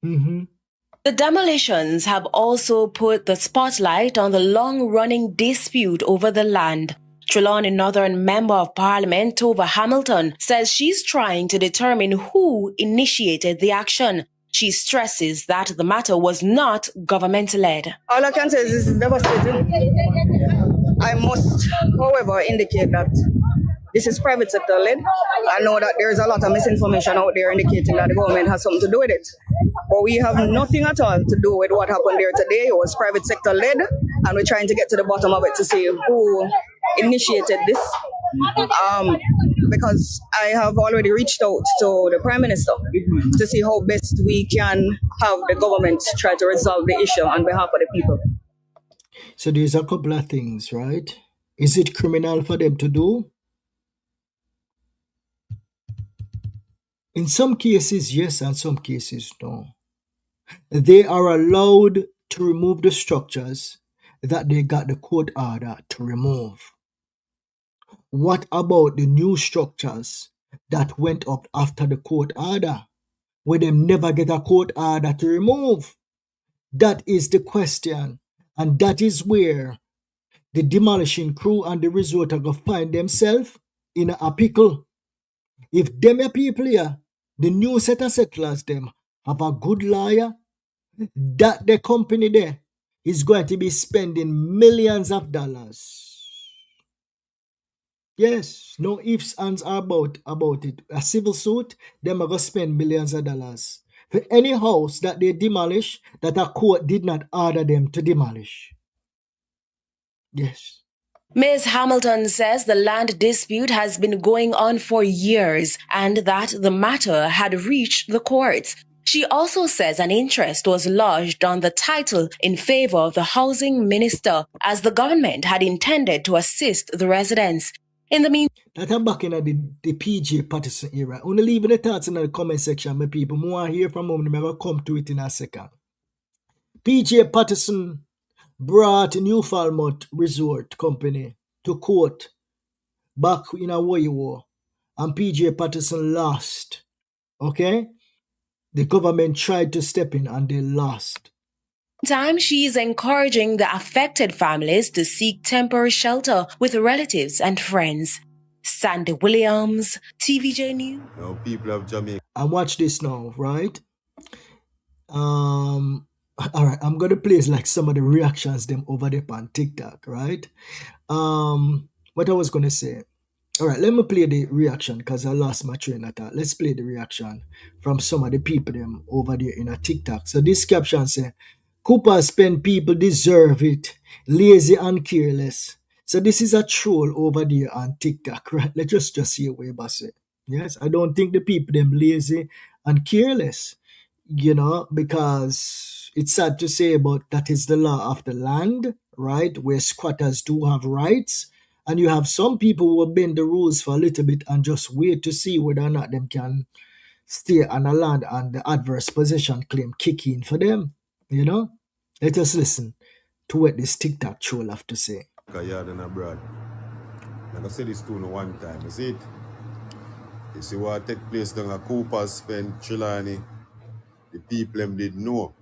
The demolitions have also put the spotlight on the long-running dispute over the land. Trelawny Northern Member of Parliament Tova Hamilton says she's trying to determine who initiated the action. She stresses that the matter was not government-led. All I can say is it's devastating. I must, however, indicate that this is private sector led. I know that there is a lot of misinformation out there indicating that the government has something to do with it. But we have nothing at all to do with what happened there today. It was private sector led, and we're trying to get to the bottom of it to see who initiated this. Because I have already reached out to the Prime Minister to see how best we can have the government try to resolve the issue on behalf of the people. So there's a couple of things, right? Is it criminal for them to do? In some cases, yes, and some cases, no. They are allowed to remove the structures that they got the court order to remove. What about the new structures that went up after the court order, where they never get a court order to remove? That is the question. And that is where the demolishing crew and the resort are going to find themselves in a pickle. If them people here, the new set of settlers, them have a good lawyer, that the company there is going to be spending millions of dollars. Yes, no ifs, ands, or about it. A civil suit, them are going to spend millions of dollars for any house that they demolish that a court did not order them to demolish. Yes. Ms. Hamilton says the land dispute has been going on for years and that the matter had reached the courts. She also says an interest was lodged on the title in favor of the housing minister, as the government had intended to assist the residents. In the meantime, that I'm back in the PJ Patterson era. Only leaving the thoughts in the comment section, my people. More hear from them. I'm going to come to it in a second. PJ Patterson brought New Falmouth Resort Company to court back in a war, and PJ Patterson lost. Okay? The government tried to step in and they lost. she is encouraging the affected families to seek temporary shelter with relatives and friends. Sandy Williams, TVJ News. Now, people of Jamaica. And watch this now, right? All right, I'm gonna place like some of the reactions them over there on TikTok, right? What I was gonna say. All right, let me play the reaction because I lost my train of thought. Let's play the reaction from some of the people them over there in a TikTok. So this caption say, Cooper spend people deserve it, lazy and careless. So this is a troll over there on TikTok, right? Let's just hear what you say. Yes, I don't think the people them lazy and careless, because it's sad to say, but that is the law of the land, right? Where squatters do have rights. And you have some people who will bend the rules for a little bit and just wait to see whether or not them can stay on a land and the adverse possession claim kick in for them. Let us listen to what this TikTok troll have to say. Yard and abroad. Like I said this to you one time, you see it? You see what take place down at Cooper spend Trelawny. The people them did know.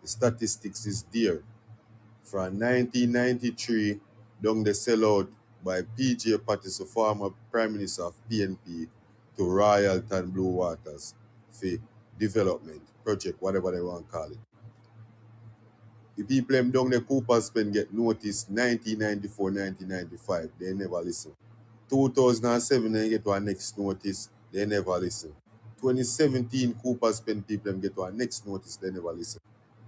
The statistics is there. From 1993, down the sellout by PJ Patterson, former Prime Minister of PNP, to Royalton Blue Waters for development, project, whatever they want to call it. The people them down the Cooper spend get noticed 1994, 1995, they never listen. 2007, they get to our next notice, they never listen. 2017, Cooper spend people them get to our next notice, they never listen.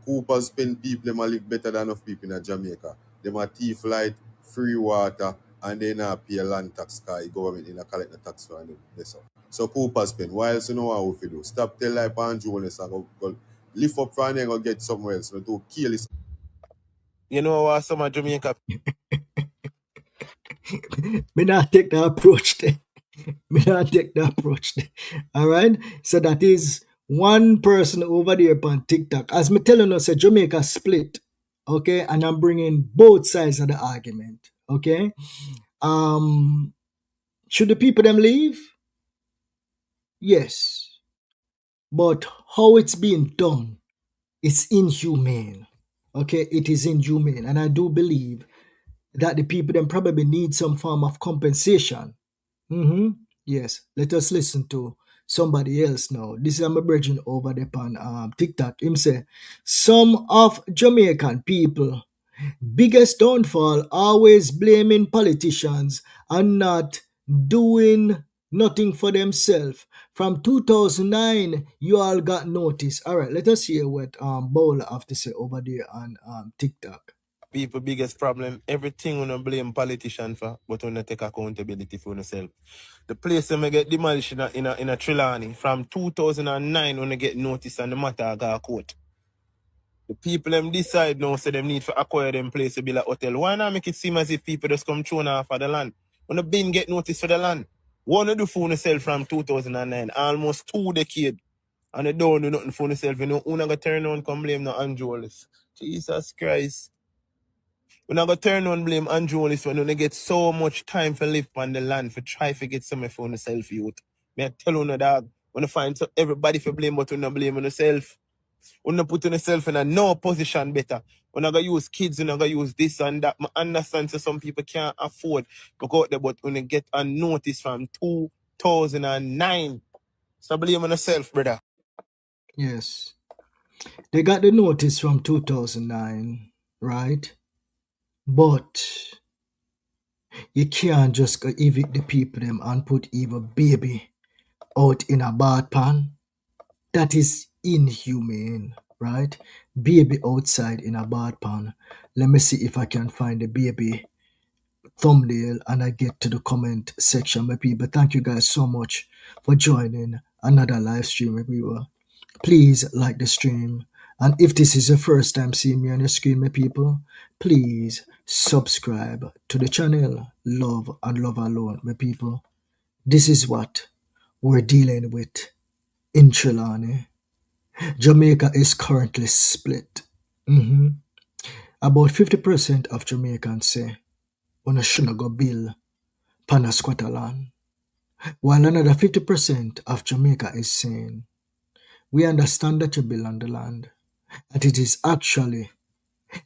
Cooper spend people them live better than enough people in Jamaica. Them a thief light, free water, and they not pay land tax because the government in a collect the tax for them. So Cooper spend, why else you know what we do? Stop tell life and journalists and go lift up from there and go get somewhere else. No, to kill this. You know what some of Jamaica Me not take the approach there. All right? So that is one person over there on TikTok. As me telling us, Jamaica split. Okay? And I'm bringing both sides of the argument. Okay? Should the people them leave? Yes. But how it's being done, it's inhumane. Okay? It is inhumane. And I do believe that the people them probably need some form of compensation. Yes, let us listen to somebody else now. This is my brethren over there on TikTok. Him say, some of Jamaican people, biggest downfall, always blaming politicians and not doing nothing for themselves. From 2009, you all got notice. All right, let us hear what Bowler have to say over there on TikTok. People biggest problem, everything when blame politician for, but when take accountability for yourself. The place them get demolished in a Trelawny from 2009 when they get notice and the matter got court. The people them decide now say them need to acquire them place to build a hotel. Why not make it seem as if people just come thrown off of the land? When the bin get notice for the land, One of the phone yourself from 2009, almost 2 decades. And they don't do nothing for yourself. You know, who not gonna turn on come blame no Angelis. Jesus Christ. We're not gonna turn on blame Angelis when they get so much time for live on the land for try to get something for yourself, youth. Me I tell you no dog. When you find so everybody for blame, but you not blame on yourself. When you put yourself in a no position better. We're not gonna use kids, we're not gonna use this and that. I understand so some people can't afford to go out there, but when you get a notice from 2009. So blame on yourself, brother. Yes. They got the notice from 2009, right? But you can't just go evict the people them and put even baby out in a bad pan. That is inhumane, right? Baby outside in a bad pan. Let me see if I can find the baby thumbnail and I get to the comment section, my people. Thank you guys so much for joining another live stream, my people. Please like the stream. And if this is your first time seeing me on the screen, my people, please subscribe to the channel. Love and love alone, my people. This is what we're dealing with in Trelawny. Jamaica is currently split. About 50% of Jamaicans say, "Una shouldn't go build pan squatter land," while another 50% of Jamaica is saying, "We understand that you build on the land, that it is actually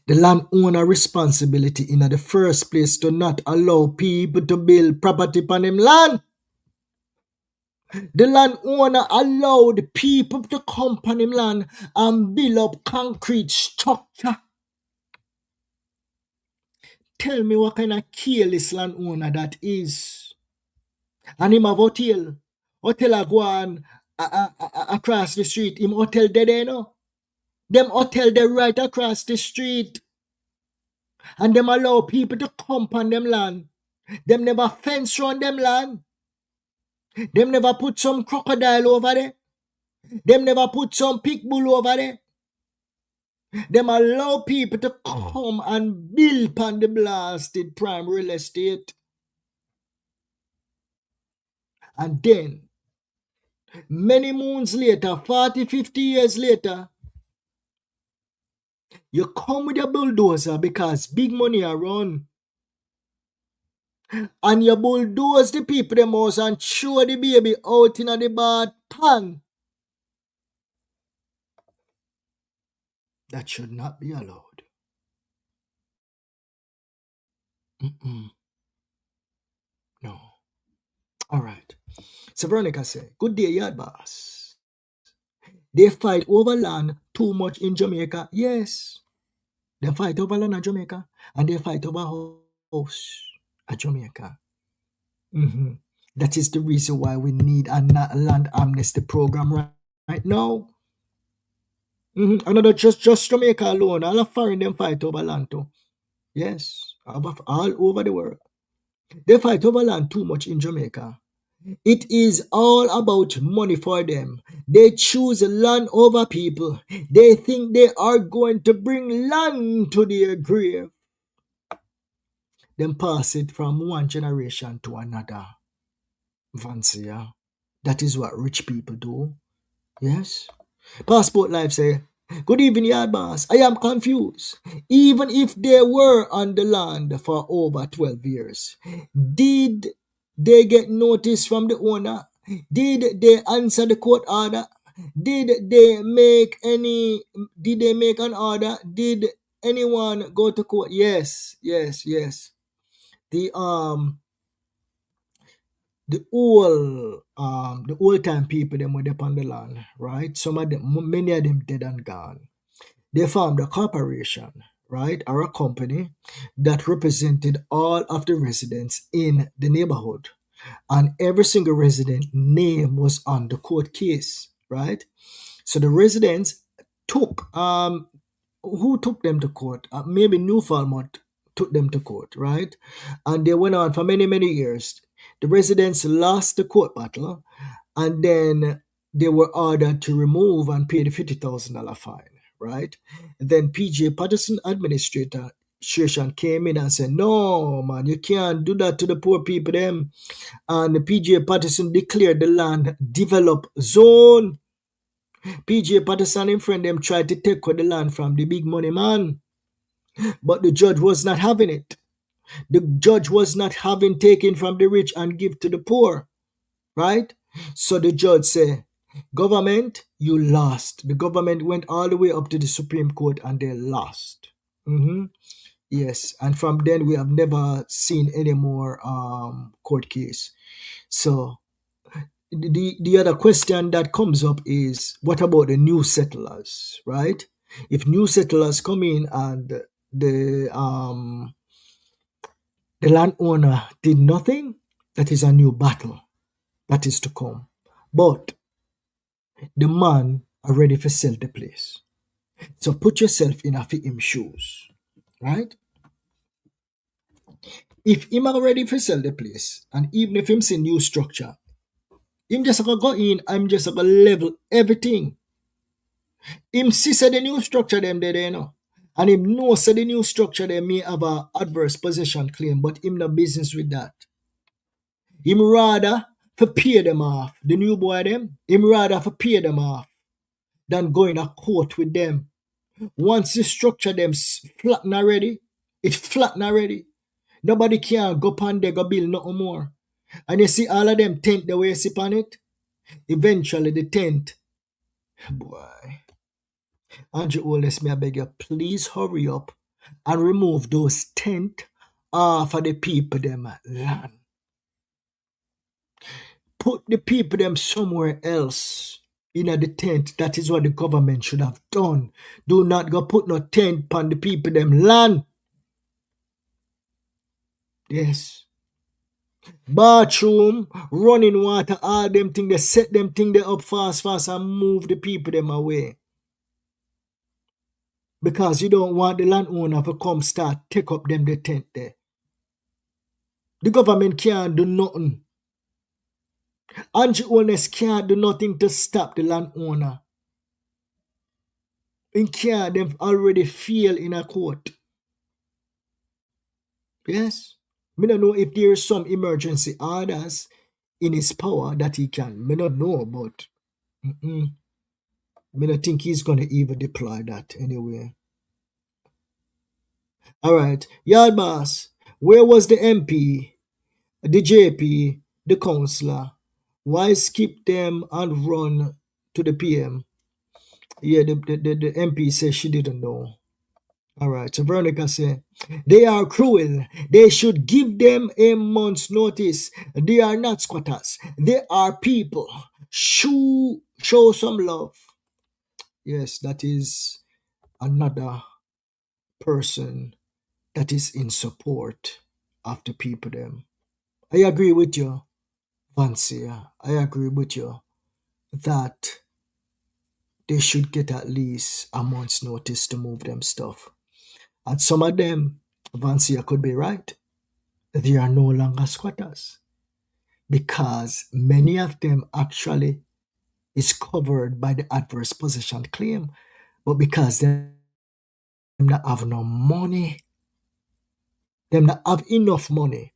the landowner responsibility in the first place to not allow people to build property on them land. The landowner allowed people to come on him land and build up concrete structure." Tell me what kind of careless landowner that is. And him have hotel. Hotel a go on across the street. Him hotel there, you know. Them hotel there right across the street. And them allow people to come on them land. Them never fence around them land. Them never put some crocodile over there. Them never put some pig bull over there. Them allow people to come and build upon the blasted prime real estate. And then, many moons later, 40, 50 years later, you come with your bulldozer because big money are run. And you bulldoze the people them house and throw the baby out in the bad pan. That should not be allowed. No. All right. So Veronica said, "Good day, yard boss. They fight over land too much in Jamaica." Yes. They fight over land in Jamaica and they fight over house at Jamaica. That is the reason why we need a land amnesty program right now. Another just Jamaica alone. All of foreign them fight over land too. Yes, all over the world. They fight over land too much in Jamaica. It is all about money for them. They choose land over people. They think they are going to bring land to their grave. Then pass it from one generation to another. Vancia. That is what rich people do. Yes. Passport Life say, "Good evening, yard boss. I am confused. Even if they were on the land for over 12 years, did they get notice from the owner? Did they answer the court order? Did they make an order? Did anyone go to court?" Yes. The old time people them were upon the land, right? Many of them dead and gone. They formed a corporation, right, or a company that represented all of the residents in the neighborhood, and every single resident name was on the court case, right? So the residents took who took them to court? Maybe Newfoundland took them to court, right? And they went on for many, many years. The residents lost the court battle, and then they were ordered to remove and pay the $50,000 fine, right? Then PJ Patterson administrator administration came in and said, no, man, you can't do that to the poor people, them. And the PJ Patterson declared the land develop zone. PJ Patterson and friend them tried to take the land from the big money man. But the judge was not having it. The judge was not having taken from the rich and give to the poor. Right? So the judge said, government, you lost. The government went all the way up to the Supreme Court and they lost. Yes, and from then we have never seen any more court case. So the other question that comes up is, what about the new settlers, right? If new settlers come in and the landowner did nothing, that is a new battle that is to come. But the man are ready to sell the place. So put yourself in a him shoes, right? If him are ready to sell the place, and even if him see new structure, him just gonna go in, I'm just gonna level everything. Him see say the new structure them there, you know. And him know say the new structure they may have a adverse possession claim, but him no business with that. Him rather for pay them off, the new boy them, him rather for pay them off than going to court with them. Once the structure them flatten already, it's flatten already. Nobody can go pan there go build nothing more. And you see all of them tent the way you sit on it, eventually the tent, boy. Andrew Wallace, may I beg you, please hurry up and remove those tent off of the people them land. Put the people them somewhere else in the tent. That is what the government should have done. Do not go put no tent on the people them land. Yes. Bathroom, running water, all them thing, they set them thing there up fast and move the people them away. Because you don't want the landowner to come start take up them the tent there. The government can't do nothing. Angie owners can't do nothing to stop the landowner. In care, they've already failed in a court. Yes. Me don't know if there is some emergency orders in his power that he can. Me not know, but me don't think he's gonna even deploy that anyway. All right, yard boss. Where was the MP, the JP, the councillor? Why skip them and run to the PM? Yeah, the MP says she didn't know. All right, so Veronica said, they are cruel. They should give them a month's notice. They are not squatters. They are people. Show some love. Yes, that is another person that is in support of the people them. I agree with you, Vancia. I agree with you that they should get at least a month's notice to move them stuff. And some of them, Vancia could be right, they are no longer squatters because many of them actually is covered by the adverse possession claim, but because them not have no money, them not have enough money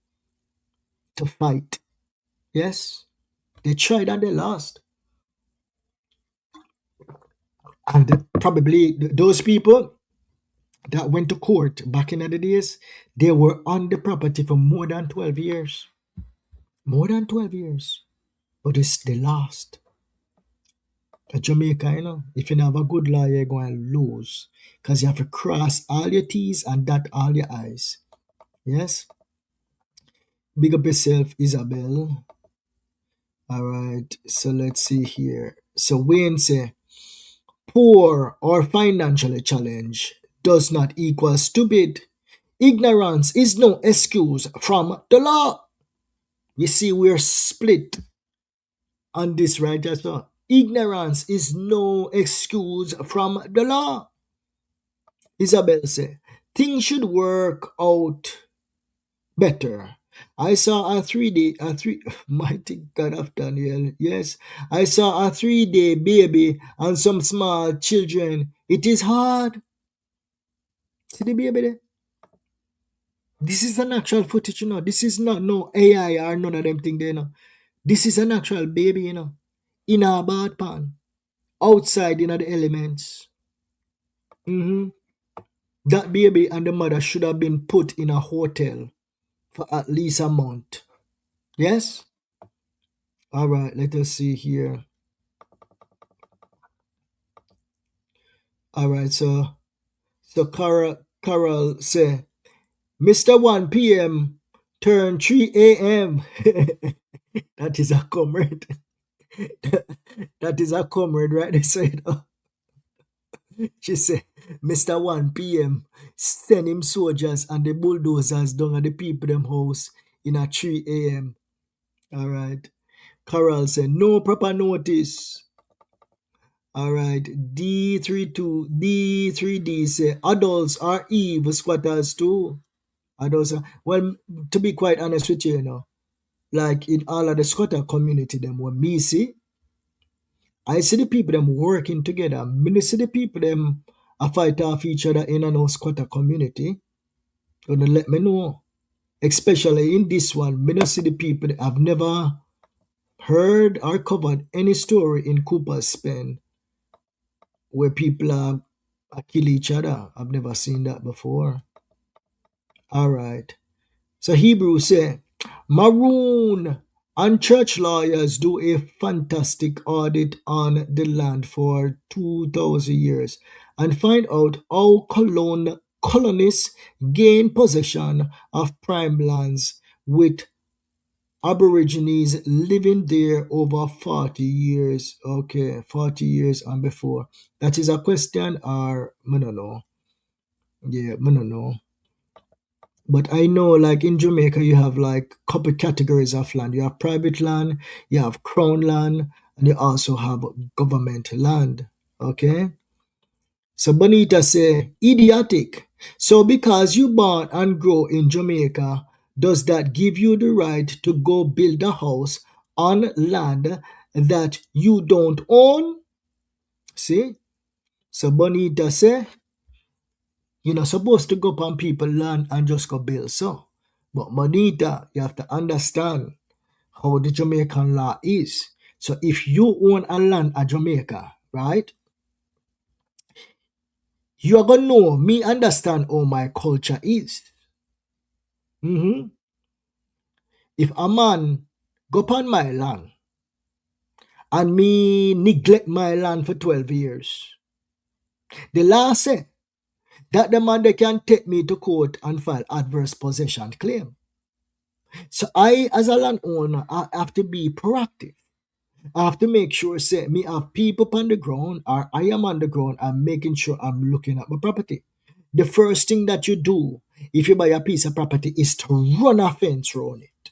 to fight. Yes, they tried and they lost. And probably those people that went to court back in the days, they were on the property for more than 12 years. More than 12 years. But they lost. At Jamaica, you know, if you don't have a good lawyer, you're going to lose. Because you have to cross all your T's and dot all your I's. Yes? Big up yourself, Isabel. All right, so let's see here. So Wayne say, poor or financially challenged does not equal stupid. Ignorance is no excuse from the law. You see, we're split on this right as well. Ignorance is no excuse from the law. Isabel said, things should work out better. I saw a 3-day, mighty God of Daniel, yes. I saw a 3-day baby and some small children. It is hard. See the baby there? This is an actual footage, you know. This is not no AI or none of them thing there, you know. This is an actual baby, you know, in a bad pan, outside, you know, the elements. That baby and the mother should have been put in a hotel for at least a month. Yes? All right, let us see here. All right, so Carol say, Mr. 1 p.m. turn 3 a.m. That is a comrade. That is a comrade, right? They said. She said, Mr. 1 p.m. send him soldiers and the bulldozers down at the people them house in a 3 a.m. All right. Carol said, no proper notice. All right. D3D say, adults are evil squatters too. Adults are, well, to be quite honest with you, you know, like in all of the squatter community, them when me see, I see the people them working together. Me see the people them a fight off each other in a no squatter community. Gonna let me know. Especially in this one, me not see the people that I've never heard or covered any story in Cooper's Pen where people are kill each other. I've never seen that before. All right. So Hebrew say, Maroon and church lawyers do a fantastic audit on the land for 2,000 years and find out how colonists gain possession of prime lands with Aborigines living there over 40 years. Okay, 40 years and before. That is a question or I don't know. Yeah, I don't know. But I know, like in Jamaica, you have like couple categories of land. You have private land, you have crown land, and you also have government land. Okay. So Bonita say, idiotic. So because you born and grow in Jamaica, does that give you the right to go build a house on land that you don't own? See? So Bonita say, you're not supposed to go on people's land and just go build so. But Bonita, you have to understand how the Jamaican law is. So if you own a land at Jamaica, right? You're gonna know me understand how my culture is. If a man go upon my land and me neglect my land for 12 years, the law say that the man they can take me to court and file adverse possession claim. So I, as a landowner, I have to be proactive. I have to make sure, say, me have people on the ground or I am on the ground and making sure I'm looking at my property. The first thing that you do if you buy a piece of property is to run a fence around it.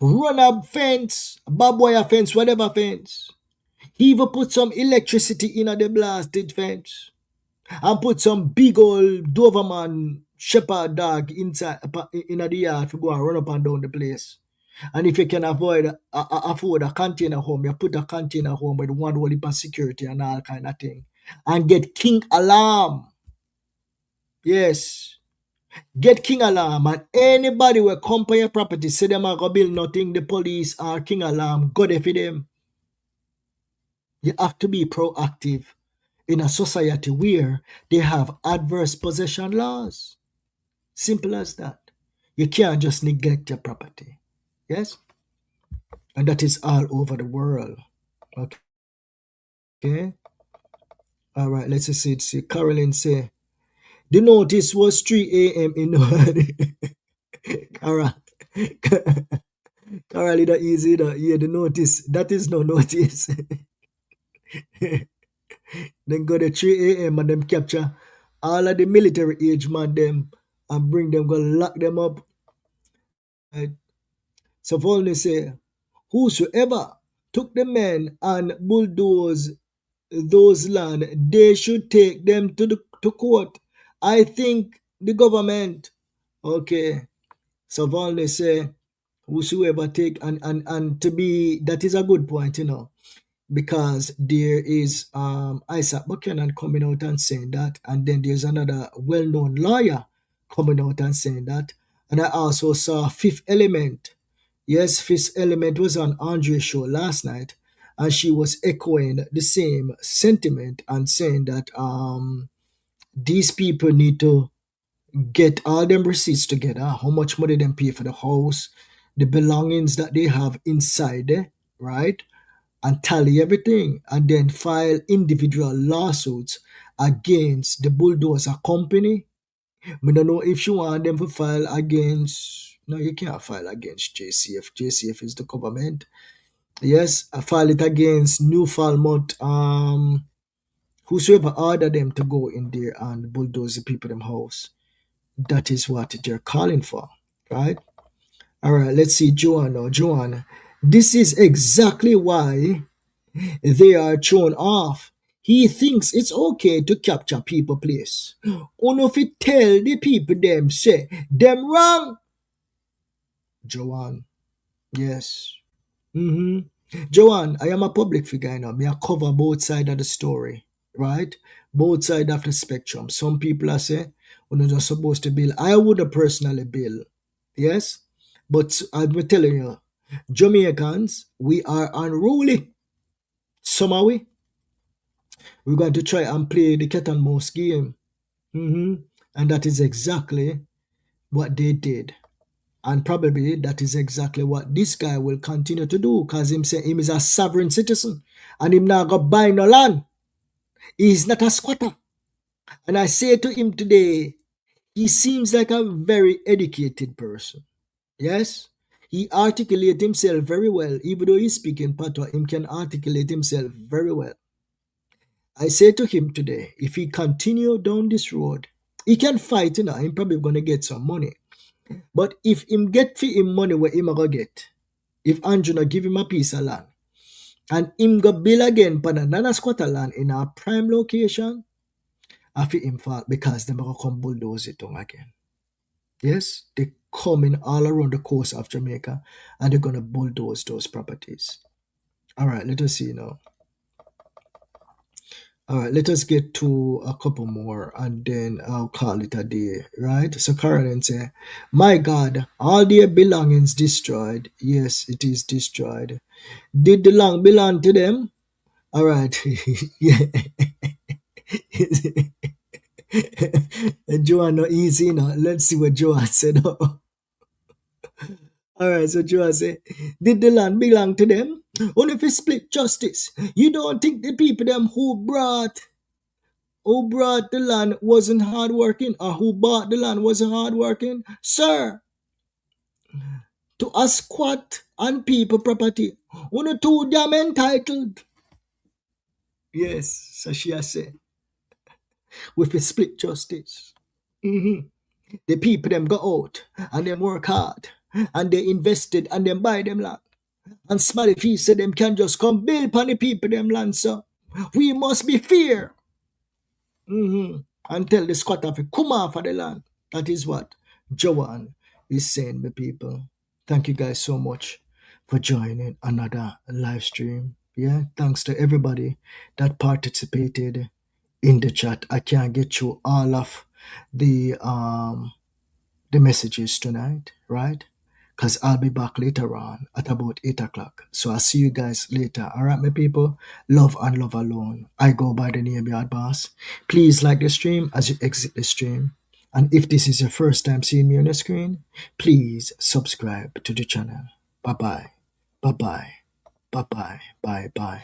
Run a fence, barbed wire fence, whatever fence. He even put some electricity in the blasted fence and put some big old Doberman shepherd dog inside in the yard to go and run up and down the place. And if you can afford a container home, you put a container home with one whole heap of security and all kind of thing. And get king alarm. Yes. Get king alarm, and anybody will come for your property, say them are going to build nothing, the police are king alarm, go there for them. You have to be proactive in a society where they have adverse possession laws. Simple as that. You can't just neglect your property. Yes? And that is all over the world. Okay? All right, let's see. Caroline say, the notice was 3 a.m. in the Carol. Carol, it easy. Yeah, the notice. That is no notice. Then go to 3 a.m. and them capture all of the military age man them and bring them, go lock them up. Right? So Volney say, whosoever took the men and bulldoze those land, they should take them to court. I think the government. Okay. So Volney say, whosoever take and to be, that is a good point, you know. because there is Isaac Buchanan coming out and saying that, and then there's another well-known lawyer coming out and saying that, and I also saw Fifth Element. Yes, Fifth Element was on Andre's show last night, and she was echoing the same sentiment and saying that these people need to get all them receipts together, how much money them pay for the house, the belongings that they have inside there, right? And tally everything and then file individual lawsuits against the bulldozer company. I don't know if you want them to file against, no, you can't file against JCF. JCF is the government. Yes, I file it against New Falmouth, whosoever ordered them to go in there and bulldoze the people them house. That is what they're calling for, right? All right, let's see Joanne now. Joanne, this is exactly why they are thrown off. He thinks it's okay to capture people place. Uno fi tell the people them say them wrong. Joanne, yes. Joanne, I am a public figure now. Me I cover both sides of the story, right? Both sides of the spectrum. Some people are say, we're not supposed to bill. I would have personally bill, yes? But I'm telling you, Jamaicans, we are unruly. Some are we. We're going to try and play the cat and mouse game. And that is exactly what they did. And probably that is exactly what this guy will continue to do, because him say him is a sovereign citizen and him not go buy no land. He's not a squatter. And I say to him today, he seems like a very educated person. Yes? He articulates himself very well. Even though he's speaking patois, him can articulate himself very well. I say to him today, if he continue down this road, he can fight, you know, he's probably going to get some money. But if him get for him money where him go get, if Andrew not give him a piece of land, and him go build again for another squatter land in a prime location, I feel him fault because them go come bulldoze it down again. Yes, they coming all around the coast of Jamaica and they're going to bulldoze those properties. All right, let us see now. All right, let us get to a couple more and then I'll call it a day, right? So Carolyn say, my God, all their belongings destroyed. Yes, it is destroyed. Did the land belong to them? All right. Joanne, no easy now. Let's see what Joanne said. All right, so Joanne said, did the land belong to them? Only if you split justice. You don't think the people them who brought the land wasn't hardworking, or who bought the land wasn't hardworking? Sir, to a squat on people property, only too damn entitled. Yes, so she has said, with a split justice. The people them go out and them work hard and they invested and them buy them land. And Smiley Fee said them can just come build upon the people them land, so we must be fair. And tell the squatter to come off of the land. That is what Joanne is saying, my people. Thank you guys so much for joining another live stream. Yeah, thanks to everybody that participated in the chat. I can't get through all of the messages tonight, right? Because I'll be back later on at about 8 o'clock. So I'll see you guys later. All right, my people? Love and love alone. I go by the name Yard Boss. Please like the stream as you exit the stream. And if this is your first time seeing me on the screen, please subscribe to the channel. Bye-bye. Bye-bye. Bye-bye. Bye-bye.